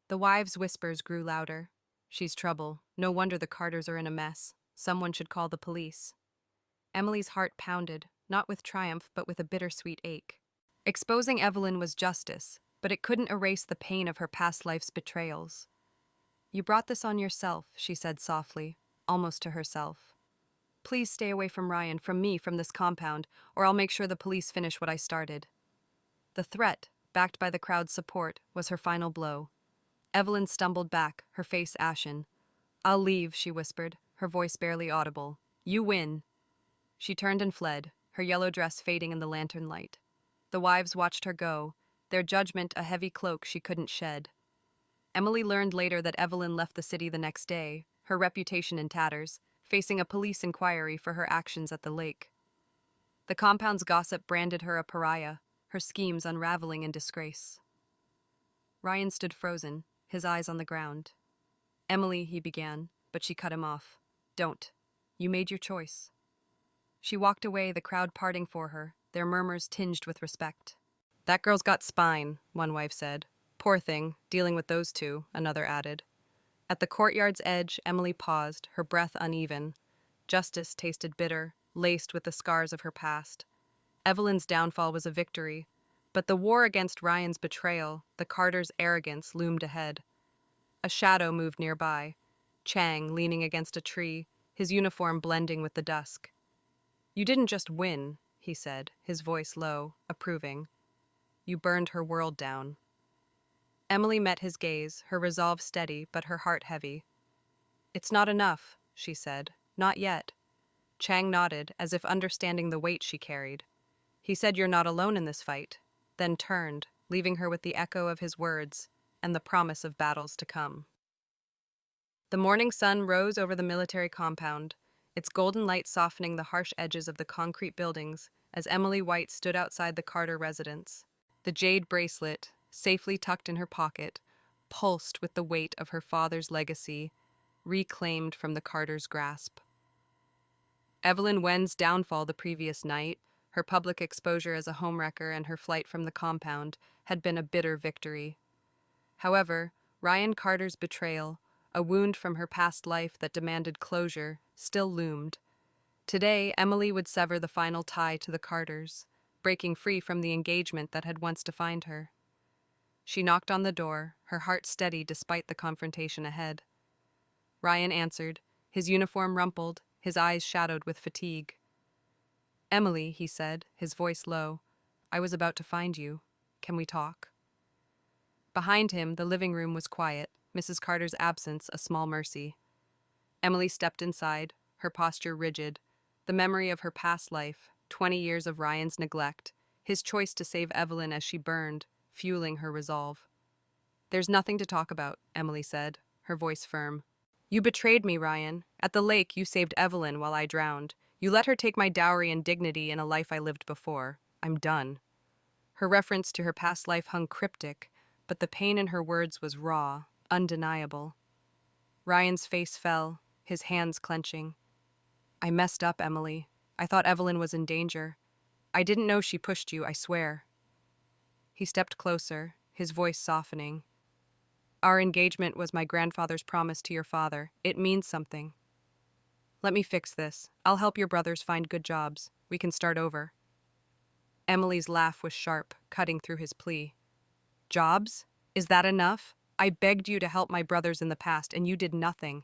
Speaker 1: The wives' whispers grew louder. "She's trouble. No wonder the Carters are in a mess. Someone should call the police." Emily's heart pounded, not with triumph but with a bittersweet ache. Exposing Evelyn was justice, but it couldn't erase the pain of her past life's betrayals. "You brought this on yourself," she said softly, almost to herself. Please stay away from Ryan, from me, from this compound, or I'll make sure the police finish what I started. The threat, backed by the crowd's support, was her final blow. Evelyn stumbled back, her face ashen. I'll leave, she whispered, her voice barely audible. You win. She turned and fled, her yellow dress fading in the lantern light. The wives watched her go, their judgment a heavy cloak she couldn't shed. Emily learned later that Evelyn left the city the next day, her reputation in tatters, facing a police inquiry for her actions at the lake. The compound's gossip branded her a pariah, her schemes unraveling in disgrace. Ryan stood frozen, his eyes on the ground. Emily, he began, but she cut him off. Don't. You made your choice. She walked away, the crowd parting for her, their murmurs tinged with respect. That girl's got spine, one wife said. Poor thing, dealing with those two, another added. At the courtyard's edge, Emily paused, her breath uneven. Justice tasted bitter, laced with the scars of her past. Evelyn's downfall was a victory, but the war against Ryan's betrayal, the Carters' arrogance, loomed ahead. A shadow moved nearby, Chang leaning against a tree, his uniform blending with the dusk. You didn't just win, he said, his voice low, approving. You burned her world down. Emily met his gaze, her resolve steady, but her heart heavy. It's not enough, she said. Not yet. Chang nodded, as if understanding the weight she carried. He said you're not alone in this fight, then turned, leaving her with the echo of his words and the promise of battles to come. The morning sun rose over the military compound, its golden light softening the harsh edges of the concrete buildings as Emily White stood outside the Carter residence. The jade bracelet, safely tucked in her pocket, pulsed with the weight of her father's legacy, reclaimed from the Carters' grasp. Evelyn Wen's downfall the previous night, her public exposure as a homewrecker and her flight from the compound, had been a bitter victory. However, Ryan Carter's betrayal, a wound from her past life that demanded closure, still loomed. Today, Emily would sever the final tie to the Carters, breaking free from the engagement that had once defined her. She knocked on the door, her heart steady despite the confrontation ahead. Ryan answered, his uniform rumpled, his eyes shadowed with fatigue. Emily, he said, his voice low, I was about to find you. Can we talk? Behind him, the living room was quiet, Mrs. Carter's absence a small mercy. Emily stepped inside, her posture rigid, the memory of her past life, 20 years of Ryan's neglect, his choice to save Evelyn as she burned, fueling her resolve. There's nothing to talk about, Emily said, her voice firm. You betrayed me, Ryan. At the lake, you saved Evelyn while I drowned. You let her take my dowry and dignity in a life I lived before. I'm done. Her reference to her past life hung cryptic, but the pain in her words was raw, undeniable. Ryan's face fell, his hands clenching. I messed up, Emily. I thought Evelyn was in danger. I didn't know she pushed you, I swear. He stepped closer, his voice softening. Our engagement was my grandfather's promise to your father. It means something. Let me fix this. I'll help your brothers find good jobs. We can start over. Emily's laugh was sharp, cutting through his plea. Jobs? Is that enough? I begged you to help my brothers in the past, and you did nothing.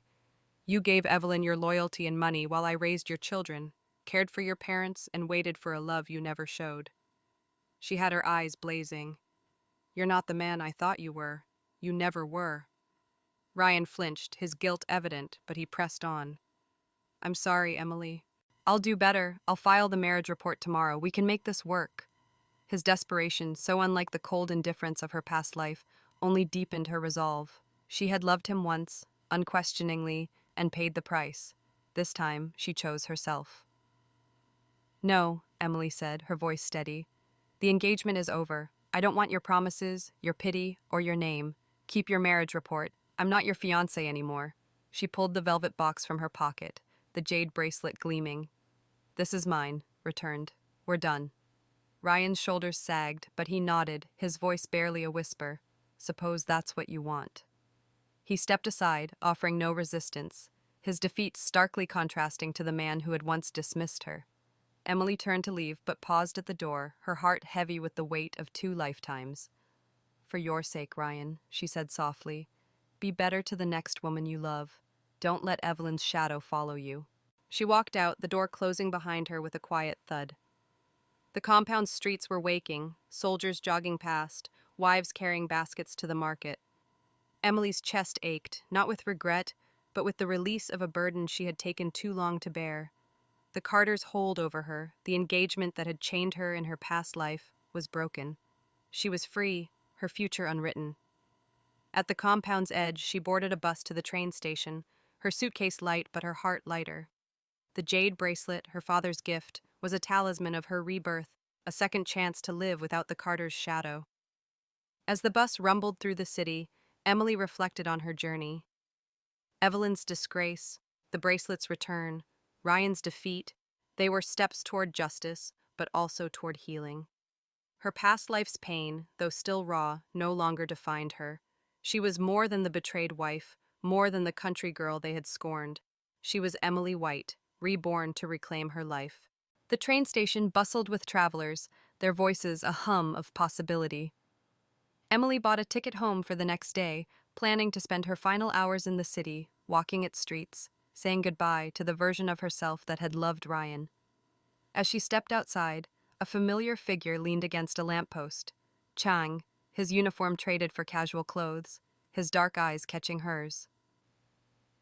Speaker 1: You gave Evelyn your loyalty and money while I raised your children, cared for your parents, and waited for a love you never showed. She had her eyes blazing. You're not the man I thought you were. You never were. Ryan flinched, his guilt evident, but he pressed on. I'm sorry, Emily. I'll do better. I'll file the marriage report tomorrow. We can make this work. His desperation, so unlike the cold indifference of her past life, only deepened her resolve. She had loved him once, unquestioningly, and paid the price. This time, she chose herself. No, Emily said, her voice steady. The engagement is over. I don't want your promises, your pity, or your name. Keep your marriage report. I'm not your fiancé anymore. She pulled the velvet box from her pocket, the jade bracelet gleaming. This is mine, returned. We're done. Ryan's shoulders sagged, but he nodded, his voice barely a whisper. Suppose that's what you want. He stepped aside, offering no resistance, his defeat starkly contrasting to the man who had once dismissed her. Emily turned to leave, but paused at the door, her heart heavy with the weight of 2 lifetimes. For your sake, Ryan, she said softly, be better to the next woman you love. Don't let Evelyn's shadow follow you. She walked out, the door closing behind her with a quiet thud. The compound's streets were waking, soldiers jogging past, wives carrying baskets to the market. Emily's chest ached, not with regret, but with the release of a burden she had taken too long to bear. The Carters' hold over her, the engagement that had chained her in her past life, was broken. She was free, her future unwritten. At the compound's edge, she boarded a bus to the train station, her suitcase light but her heart lighter. The jade bracelet, her father's gift, was a talisman of her rebirth, a second chance to live without the Carters' shadow. As the bus rumbled through the city, Emily reflected on her journey. Evelyn's disgrace, the bracelet's return, Ryan's defeat, they were steps toward justice, but also toward healing. Her past life's pain, though still raw, no longer defined her. She was more than the betrayed wife, more than the country girl they had scorned. She was Emily White, reborn to reclaim her life. The train station bustled with travelers, their voices a hum of possibility. Emily bought a ticket home for the next day, planning to spend her final hours in the city, walking its streets, saying goodbye to the version of herself that had loved Ryan. As she stepped outside, a familiar figure leaned against a lamppost. Chang, his uniform traded for casual clothes, his dark eyes catching hers.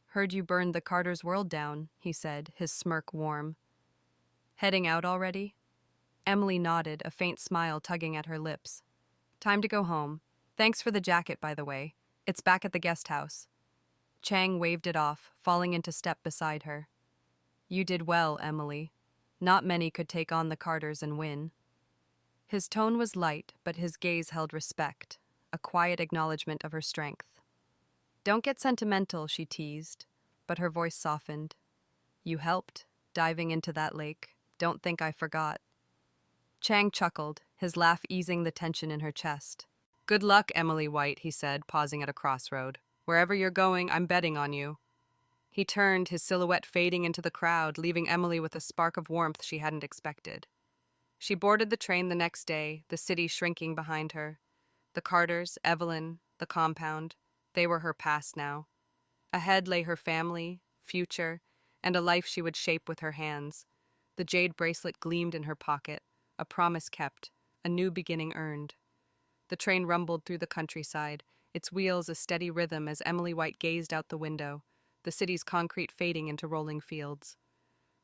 Speaker 1: "Heard you burned the Carters' world down," he said, his smirk warm. "Heading out already?" Emily nodded, a faint smile tugging at her lips. "Time to go home. Thanks for the jacket, by the way. It's back at the guest house." Chang waved it off, falling into step beside her. "You did well, Emily. Not many could take on the Carters and win." His tone was light, but his gaze held respect, a quiet acknowledgement of her strength. "Don't get sentimental," she teased, but her voice softened. "You helped, diving into that lake. Don't think I forgot." Chang chuckled, his laugh easing the tension in her chest. "Good luck, Emily White," he said, pausing at a crossroad. "Wherever you're going, I'm betting on you." He turned, his silhouette fading into the crowd, leaving Emily with a spark of warmth she hadn't expected. She boarded the train the next day, the city shrinking behind her. The Carters, Evelyn, the compound, they were her past now. Ahead lay her family, future, and a life she would shape with her hands. The jade bracelet gleamed in her pocket, a promise kept, a new beginning earned. The train rumbled through the countryside, its wheels a steady rhythm as Emily White gazed out the window, the city's concrete fading into rolling fields.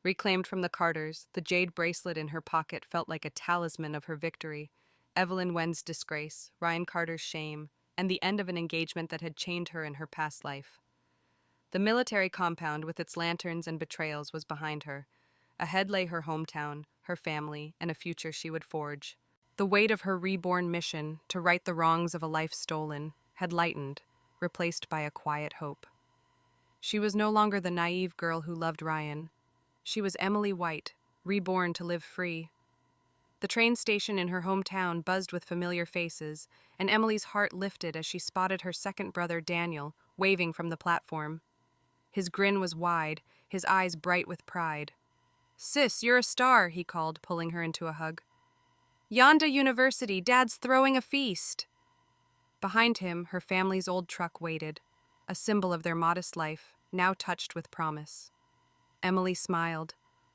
Speaker 1: Reclaimed from the Carters, the jade bracelet in her pocket felt like a talisman of her victory. Evelyn Wen's disgrace, Ryan Carter's shame, and the end of an engagement that had chained her in her past life. The military compound with its lanterns and betrayals was behind her. Ahead lay her hometown, her family, and a future she would forge. The weight of her reborn mission, to right the wrongs of a life stolen, had lightened, replaced by a quiet hope. She was no longer the naive girl who loved Ryan. She was Emily White, reborn to live free. The train station in her hometown buzzed with familiar faces, and Emily's heart lifted as she spotted her second brother Daniel, waving from the platform. His grin was wide, his eyes bright with pride. "Sis, you're a star," he called, pulling her into a hug. "Yonda University, Dad's throwing a feast." Behind him, her family's old truck waited, a symbol of their modest life, now touched with promise. Emily smiled,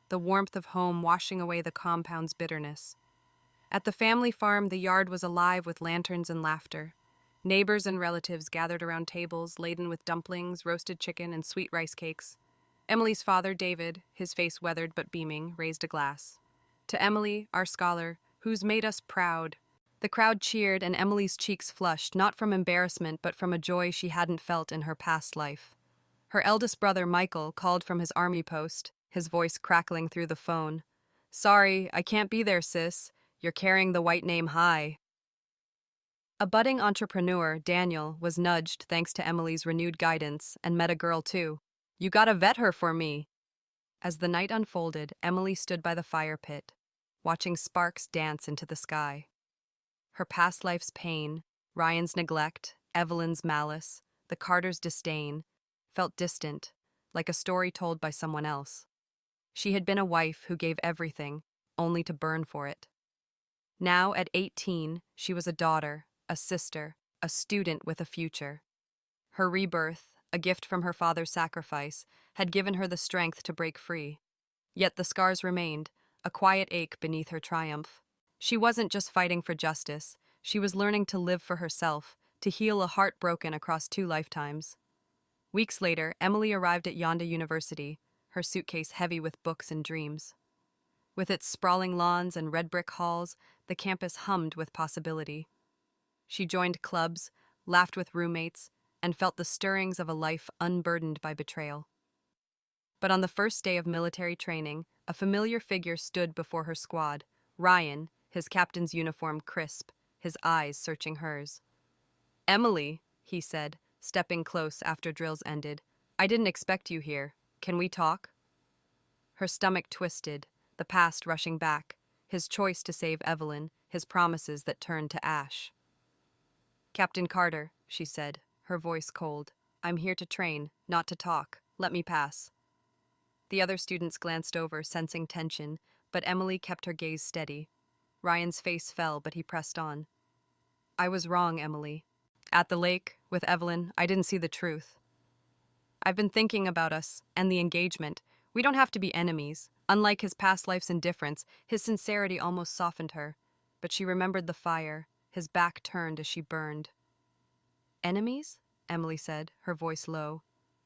Speaker 1: the warmth of home washing away the compound's bitterness. At the family farm, the yard was alive with lanterns and laughter. Neighbors and relatives gathered around tables laden with dumplings, roasted chicken, and sweet rice cakes. Emily's father, David, his face weathered but beaming, raised a glass. "To Emily, our scholar, who's made us proud." The crowd cheered, and Emily's cheeks flushed, not from embarrassment but from a joy she hadn't felt in her past life. Her eldest brother, Michael, called from his army post, his voice crackling through the phone. "Sorry, I can't be there, sis. You're carrying the white name high." A budding entrepreneur, Daniel, was nudged thanks to Emily's renewed guidance and met a girl too. "You gotta vet her for me." As the night unfolded, Emily stood by the fire pit, watching sparks dance into the sky. Her past life's pain, Ryan's neglect, Evelyn's malice, the Carters' disdain, felt distant, like a story told by someone else. She had been a wife who gave everything, only to burn for it. Now, at 18, she was a daughter, a sister, a student with a future. Her rebirth, a gift from her father's sacrifice, had given her the strength to break free. Yet the scars remained, a quiet ache beneath her triumph. She wasn't just fighting for justice, she was learning to live for herself, to heal a heart broken across 2 lifetimes. Weeks later, Emily arrived at Yonda University, her suitcase heavy with books and dreams. With its sprawling lawns and red brick halls, the campus hummed with possibility. She joined clubs, laughed with roommates, and felt the stirrings of a life unburdened by betrayal. But on the first day of military training, a familiar figure stood before her squad, Ryan, his captain's uniform crisp, his eyes searching hers. "Emily," he said, stepping close after drills ended, "I didn't expect you here. Can we talk?" Her stomach twisted, the past rushing back, his choice to save Evelyn, his promises that turned to ash. "Captain Carter," she said, her voice cold, "I'm here to train, not to talk. Let me pass." The other students glanced over, sensing tension, but Emily kept her gaze steady. Ryan's face fell, but he pressed on. "I was wrong, Emily. At the lake, with Evelyn, I didn't see the truth. I've been thinking about us, and the engagement. We don't have to be enemies." Unlike his past life's indifference, his sincerity almost softened her. But she remembered the fire, his back turned as she burned. "Enemies?" Emily said, her voice low.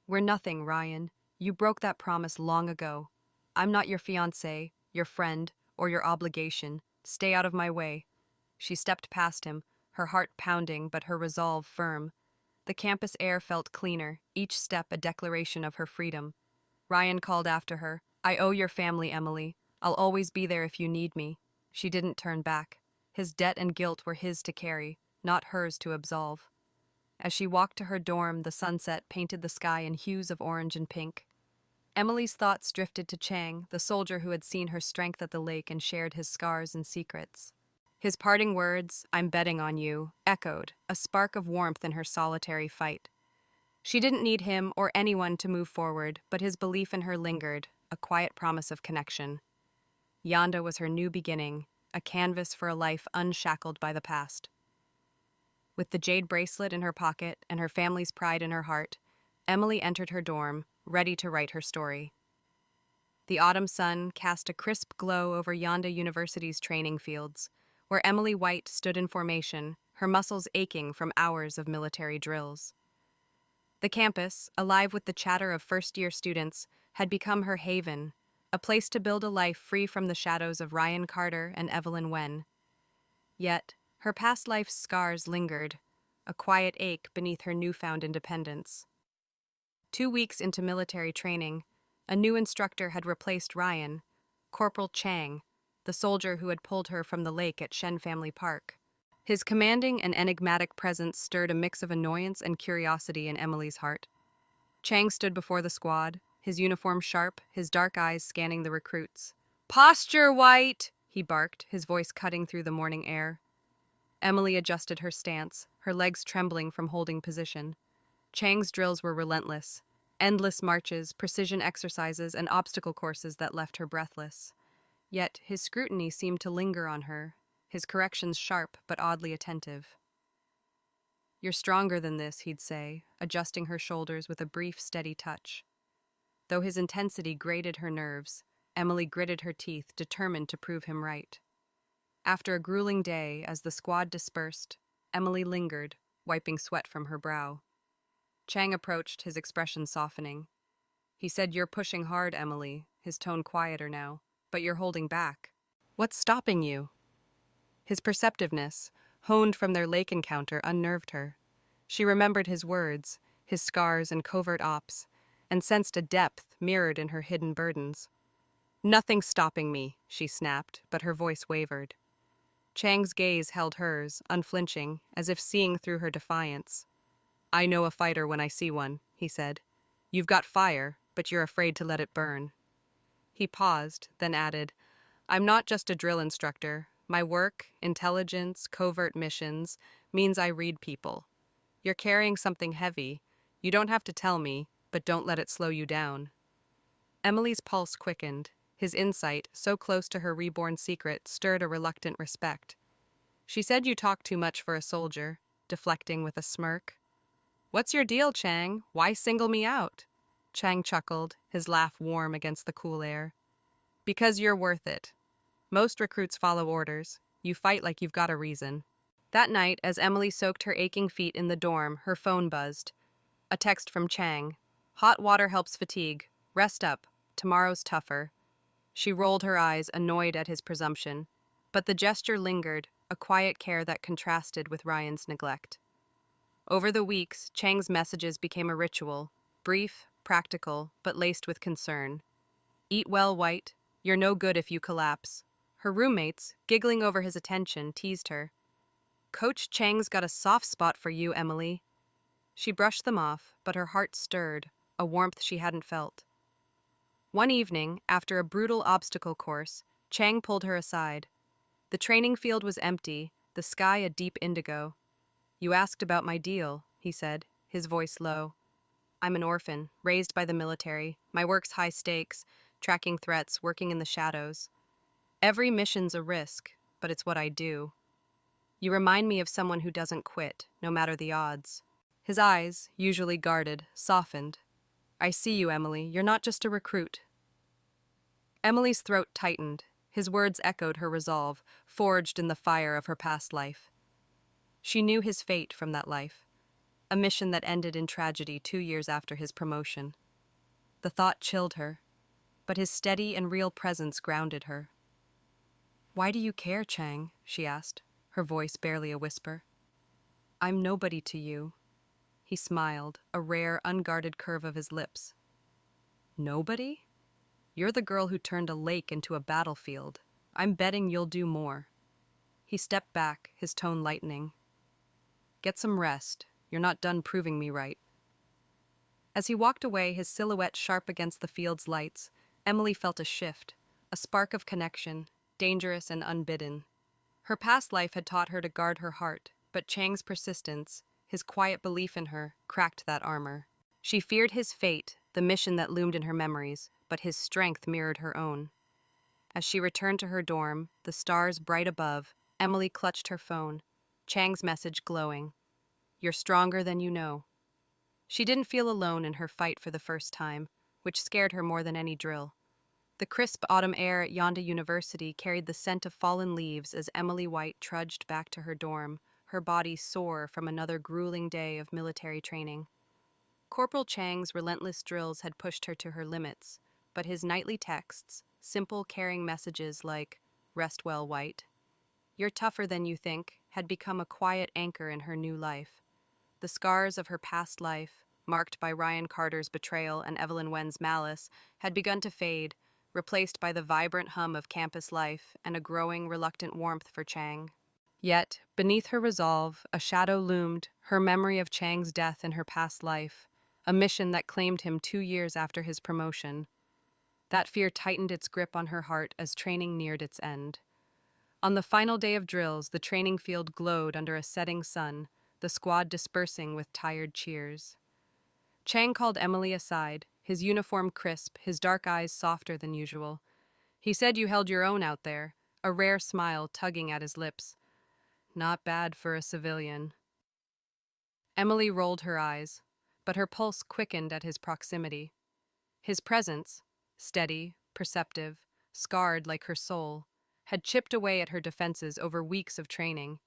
Speaker 1: "We're nothing, Ryan. You broke that promise long ago. I'm not your fiancé, your friend, or your obligation. Stay out of my way." She stepped past him, her heart pounding but her resolve firm. The campus air felt cleaner, each step a declaration of her freedom. Ryan called after her, "I owe your family, Emily. I'll always be there if you need me." She didn't turn back. His debt and guilt were his to carry, not hers to absolve. As she walked to her dorm, the sunset painted the sky in hues of orange and pink. Emily's thoughts drifted to Chang, the soldier who had seen her strength at the lake and shared his scars and secrets. His parting words, "I'm betting on you," echoed, a spark of warmth in her solitary fight. She didn't need him or anyone to move forward, but his belief in her lingered, a quiet promise of connection. Yonda was her new beginning, a canvas for a life unshackled by the past. With the jade bracelet in her pocket and her family's pride in her heart, Emily entered her dorm, ready to write her story. The autumn sun cast a crisp glow over Yonda University's training fields, where Emily White stood in formation, her muscles aching from hours of military drills. The campus, alive with the chatter of first-year students, had become her haven, a place to build a life free from the shadows of Ryan Carter and Evelyn Wen. Yet, her past life's scars lingered, a quiet ache beneath her newfound independence. 2 weeks into military training, a new instructor had replaced Ryan, Corporal Chang, the soldier who had pulled her from the lake at Shen Family Park. His commanding and enigmatic presence stirred a mix of annoyance and curiosity in Emily's heart. Chang stood before the squad, his uniform sharp, his dark eyes scanning the recruits. "Posture, White!" he barked, his voice cutting through the morning air. Emily adjusted her stance, her legs trembling from holding position. Chang's drills were relentless. Endless marches, precision exercises, and obstacle courses that left her breathless. Yet his scrutiny seemed to linger on her, his corrections sharp but oddly attentive. "You're stronger than this," he'd say, adjusting her shoulders with a brief, steady touch. Though his intensity grated her nerves, Emily gritted her teeth, determined to prove him right. After a grueling day, as the squad dispersed, Emily lingered, wiping sweat from her brow. Chang approached, his expression softening. He said, "You're pushing hard, Emily," his tone quieter now, "but you're holding back. What's stopping you?" His perceptiveness, honed from their lake encounter, unnerved her. She remembered his words, his scars and covert ops, and sensed a depth mirrored in her hidden burdens. "Nothing's stopping me," she snapped, but her voice wavered. Chang's gaze held hers, unflinching, as if seeing through her defiance. "I know a fighter when I see one," he said. "You've got fire, but you're afraid to let it burn." He paused, then added, "I'm not just a drill instructor. My work, intelligence, covert missions, means I read people. You're carrying something heavy. You don't have to tell me, but don't let it slow you down." Emily's pulse quickened. His insight, so close to her reborn secret, stirred a reluctant respect. She said, "You talk too much for a soldier," deflecting with a smirk. What's your deal, Chang? Why single me out? Chang chuckled, his laugh warm against the cool air. Because you're worth it. Most recruits follow orders. You fight like you've got a reason. That night, as Emily soaked her aching feet in the dorm, her phone buzzed. A text from Chang. Hot water helps fatigue. Rest up. Tomorrow's tougher. She rolled her eyes, annoyed at his presumption. But the gesture lingered, a quiet care that contrasted with Ryan's neglect. Over the weeks, Chang's messages became a ritual, brief, practical, but laced with concern. Eat well, White. You're no good if you collapse. Her roommates, giggling over his attention, teased her. Coach Chang's got a soft spot for you, Emily. She brushed them off, but her heart stirred, a warmth she hadn't felt. One evening, after a brutal obstacle course, Chang pulled her aside. The training field was empty, the sky a deep indigo. You asked about my deal, he said, his voice low. I'm an orphan, raised by the military. My work's high stakes, tracking threats, working in the shadows. Every mission's a risk, but it's what I do. You remind me of someone who doesn't quit, no matter the odds. His eyes, usually guarded, softened. I see you, Emily. You're not just a recruit. Emily's throat tightened. His words echoed her resolve, forged in the fire of her past life. She knew his fate from that life, a mission that ended in tragedy 2 years after his promotion. The thought chilled her, but his steady and real presence grounded her. Why do you care, Chang? She asked, her voice barely a whisper. I'm nobody to you. He smiled, a rare, unguarded curve of his lips. Nobody? You're the girl who turned a lake into a battlefield. I'm betting you'll do more. He stepped back, his tone lightening. Get some rest. You're not done proving me right. As he walked away, his silhouette sharp against the field's lights, Emily felt a shift, a spark of connection, dangerous and unbidden. Her past life had taught her to guard her heart, but Chang's persistence, his quiet belief in her, cracked that armor. She feared his fate, the mission that loomed in her memories, but his strength mirrored her own. As she returned to her dorm, the stars bright above, Emily clutched her phone, Chang's message glowing. You're stronger than you know. She didn't feel alone in her fight for the first time, which scared her more than any drill. The crisp autumn air at Yonda University carried the scent of fallen leaves as Emily White trudged back to her dorm, her body sore from another grueling day of military training. Corporal Chang's relentless drills had pushed her to her limits, but his nightly texts, simple, caring messages like, Rest well, White. You're tougher than you think, had become a quiet anchor in her new life. The scars of her past life, marked by Ryan Carter's betrayal and Evelyn Wen's malice, had begun to fade, replaced by the vibrant hum of campus life and a growing, reluctant warmth for Chang. Yet, beneath her resolve, a shadow loomed, her memory of Chang's death in her past life, a mission that claimed him 2 years after his promotion. That fear tightened its grip on her heart as training neared its end. On the final day of drills, the training field glowed under a setting sun, the squad dispersing with tired cheers. Chang called Emily aside, his uniform crisp, his dark eyes softer than usual. He said you held your own out there, a rare smile tugging at his lips. Not bad for a civilian. Emily rolled her eyes, but her pulse quickened at his proximity. His presence, steady, perceptive, scarred like her soul, had chipped away at her defenses over weeks of training.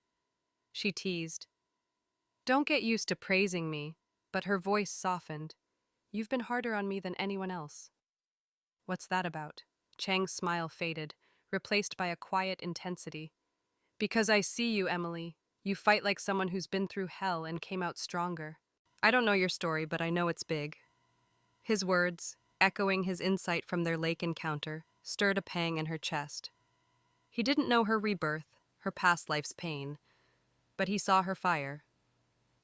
Speaker 1: She teased, Don't get used to praising me, but her voice softened. You've been harder on me than anyone else. What's that about? Chang's smile faded, replaced by a quiet intensity. Because I see you, Emily. You fight like someone who's been through hell and came out stronger. I don't know your story, but I know it's big. His words, echoing his insight from their lake encounter, stirred a pang in her chest. He didn't know her rebirth, her past life's pain, but he saw her fire.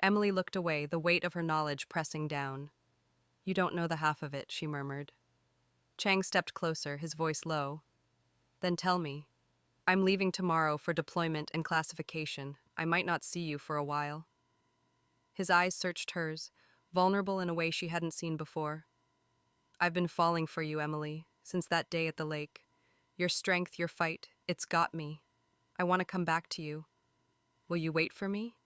Speaker 1: Emily looked away, the weight of her knowledge pressing down. You don't know the half of it, she murmured. Chang stepped closer, his voice low. Then tell me. I'm leaving tomorrow for deployment and classification. I might not see you for a while. His eyes searched hers, vulnerable in a way she hadn't seen before. I've been falling for you, Emily, since that day at the lake. Your strength, your fight, it's got me. I want to come back to you. Will you wait for me?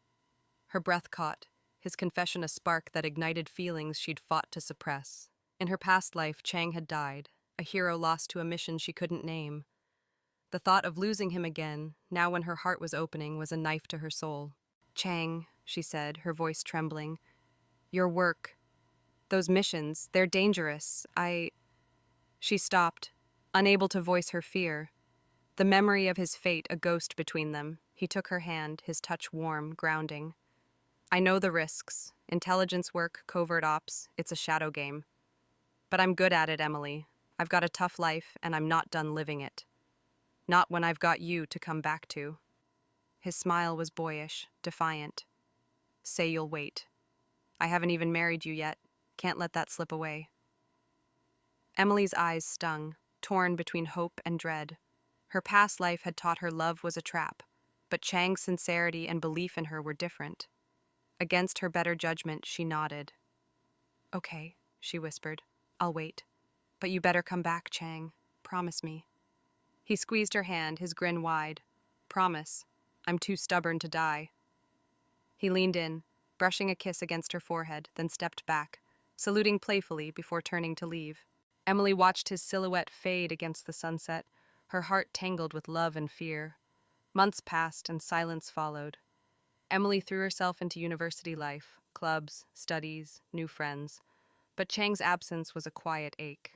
Speaker 1: Her breath caught, his confession a spark that ignited feelings she'd fought to suppress. In her past life, Chang had died, a hero lost to a mission she couldn't name. The thought of losing him again, now when her heart was opening, was a knife to her soul. "Chang," she said, her voice trembling, "your work, those missions, they're dangerous. She stopped, unable to voice her fear. The memory of his fate a ghost between them. He took her hand, his touch warm, grounding. "I know the risks. Intelligence work, covert ops, it's a shadow game. But I'm good at it, Emily. I've got a tough life, and I'm not done living it. Not when I've got you to come back to." His smile was boyish, defiant. "Say you'll wait. I haven't even married you yet. Can't let that slip away." Emily's eyes stung, torn between hope and dread. Her past life had taught her love was a trap, but Chang's sincerity and belief in her were different. Against her better judgment, she nodded. "Okay," she whispered. "I'll wait. But you better come back, Chang. Promise me." He squeezed her hand, his grin wide. "Promise. I'm too stubborn to die." He leaned in, brushing a kiss against her forehead, then stepped back, saluting playfully before turning to leave. Emily watched his silhouette fade against the sunset, her heart tangled with love and fear. Months passed and silence followed. Emily threw herself into university life, clubs, studies, new friends. But Chang's absence was a quiet ache.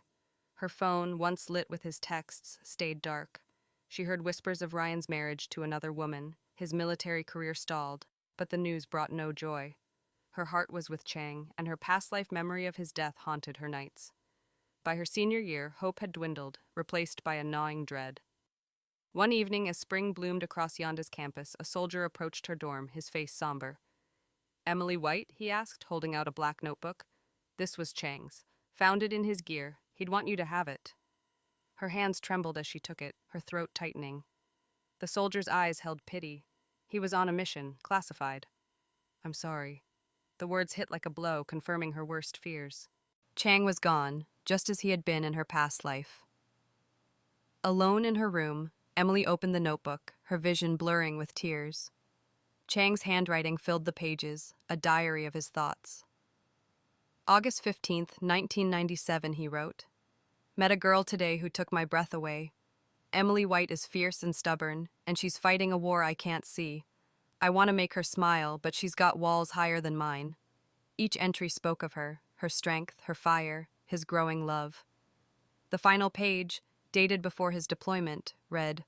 Speaker 1: Her phone, once lit with his texts, stayed dark. She heard whispers of Ryan's marriage to another woman, his military career stalled, but the news brought no joy. Her heart was with Chang, and her past life memory of his death haunted her nights. By her senior year, hope had dwindled, replaced by a gnawing dread. One evening, as spring bloomed across Yonda's campus, a soldier approached her dorm, his face somber. "Emily White?" he asked, holding out a black notebook. This was Chang's. "Found it in his gear. He'd want you to have it." Her hands trembled as she took it, her throat tightening. The soldier's eyes held pity. He was on a mission, classified. "I'm sorry." The words hit like a blow, confirming her worst fears. Chang was gone, just as he had been in her past life. Alone in her room, Emily opened the notebook, her vision blurring with tears. Chang's handwriting filled the pages, a diary of his thoughts. "August 15th, 1997, he wrote. "Met a girl today who took my breath away. Emily White is fierce and stubborn, and she's fighting a war I can't see. I want to make her smile, but she's got walls higher than mine." Each entry spoke of her strength, her fire, his growing love. The final page, dated before his deployment, read,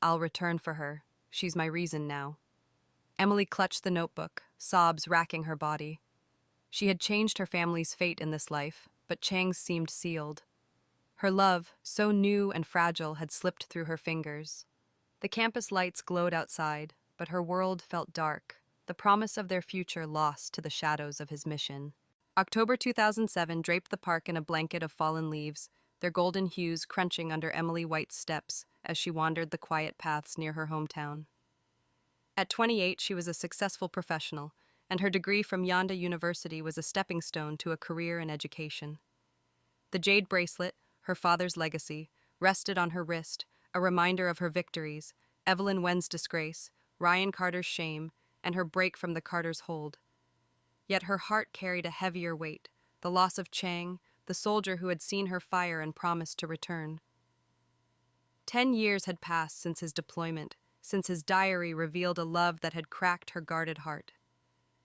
Speaker 1: "I'll return for her. She's my reason now." Emily clutched the notebook, sobs racking her body. She had changed her family's fate in this life, but Chang's seemed sealed. Her love, so new and fragile, had slipped through her fingers. The campus lights glowed outside, but her world felt dark, the promise of their future lost to the shadows of his mission. October 2007 draped the park in a blanket of fallen leaves, their golden hues crunching under Emily White's steps as she wandered the quiet paths near her hometown. At 28, she was a successful professional, and her degree from Yonda University was a stepping stone to a career in education. The jade bracelet, her father's legacy, rested on her wrist, a reminder of her victories, Evelyn Wen's disgrace, Ryan Carter's shame, and her break from the Carter's hold. Yet her heart carried a heavier weight, the loss of Chang, the soldier who had seen her fire and promised to return. 10 years had passed since his deployment, since his diary revealed a love that had cracked her guarded heart.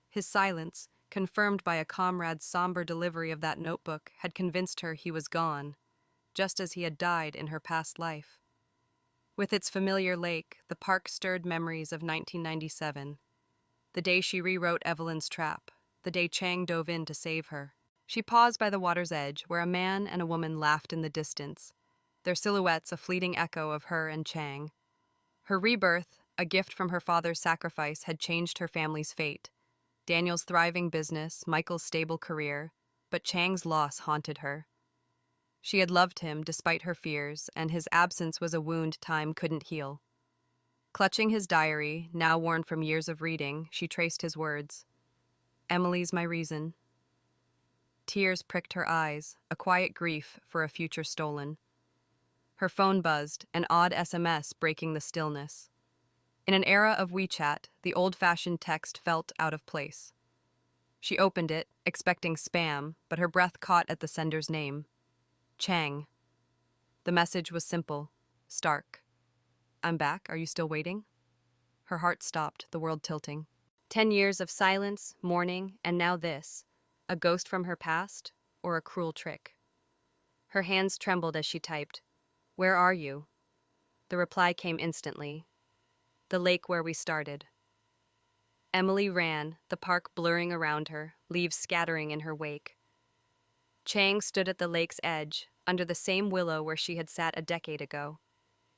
Speaker 1: His silence, confirmed by a comrade's somber delivery of that notebook, had convinced her he was gone, just as he had died in her past life. With its familiar lake, the park stirred memories of 1997, the day she rewrote Evelyn's trap, the day Chang dove in to save her. She paused by the water's edge, where a man and a woman laughed in the distance, their silhouettes a fleeting echo of her and Chang. Her rebirth, a gift from her father's sacrifice, had changed her family's fate. Daniel's thriving business, Michael's stable career, but Chang's loss haunted her. She had loved him despite her fears, and his absence was a wound time couldn't heal. Clutching his diary, now worn from years of reading, she traced his words. "Emily's my reason." Tears pricked her eyes, a quiet grief for a future stolen. Her phone buzzed, an odd SMS breaking the stillness. In an era of WeChat, the old-fashioned text felt out of place. She opened it, expecting spam, but her breath caught at the sender's name. Chang. The message was simple. Stark. I'm back. Are you still waiting? Her heart stopped, the world tilting. 10 years of silence, mourning, and now this. A ghost from her past, or a cruel trick? Her hands trembled as she typed. Where are you? The reply came instantly. The lake where we started. Emily ran, the park blurring around her, leaves scattering in her wake. Chang stood at the lake's edge, under the same willow where she had sat a decade ago.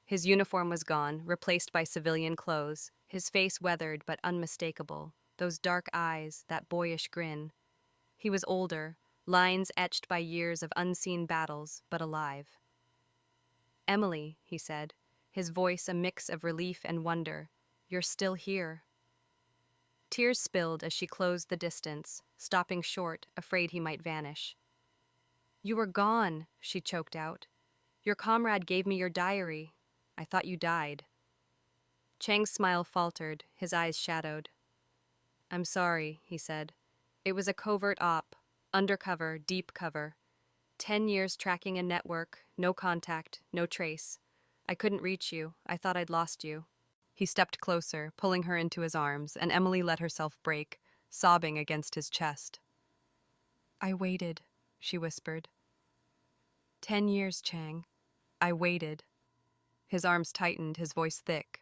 Speaker 1: His uniform was gone, replaced by civilian clothes, his face weathered but unmistakable, those dark eyes, that boyish grin. He was older, lines etched by years of unseen battles, but alive. Emily, he said, his voice a mix of relief and wonder, you're still here. Tears spilled as she closed the distance, stopping short, afraid he might vanish. You were gone, she choked out. Your comrade gave me your diary. I thought you died. Chang's smile faltered, his eyes shadowed. I'm sorry, he said. It was a covert op, undercover, deep cover. 10 years tracking a network, no contact, no trace. I couldn't reach you. I thought I'd lost you. He stepped closer, pulling her into his arms, and Emily let herself break, sobbing against his chest. I waited, she whispered. 10 years, Chang. I waited. His arms tightened, his voice thick.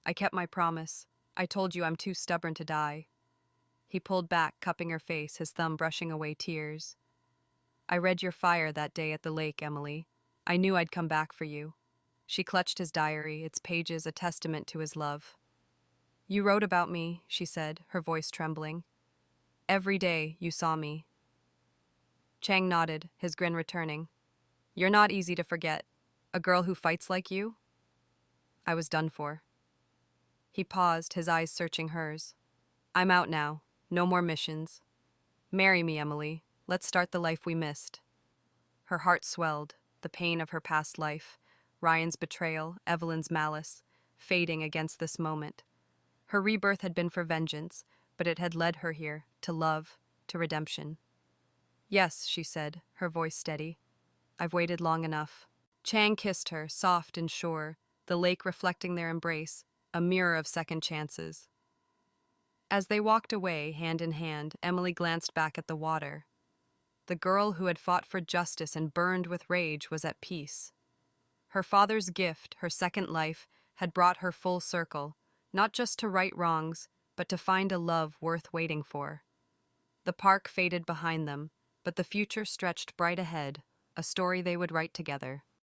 Speaker 1: I kept my promise. I told you I'm too stubborn to die. He pulled back, cupping her face, his thumb brushing away tears. I read your fire that day at the lake, Emily. I knew I'd come back for you. She clutched his diary, its pages a testament to his love. You wrote about me, she said, her voice trembling. Every day you saw me. Chang nodded, his grin returning. You're not easy to forget. A girl who fights like you? I was done for. He paused, his eyes searching hers. I'm out now. No more missions. Marry me, Emily. Let's start the life we missed. Her heart swelled, the pain of her past life, Ryan's betrayal, Evelyn's malice, fading against this moment. Her rebirth had been for vengeance, but it had led her here, to love, to redemption. Yes, she said, her voice steady. I've waited long enough. Chang kissed her, soft and sure, the lake reflecting their embrace, a mirror of second chances. As they walked away, hand in hand, Emily glanced back at the water. The girl who had fought for justice and burned with rage was at peace. Her father's gift, her second life, had brought her full circle, not just to right wrongs, but to find a love worth waiting for. The park faded behind them, but the future stretched bright ahead, a story they would write together.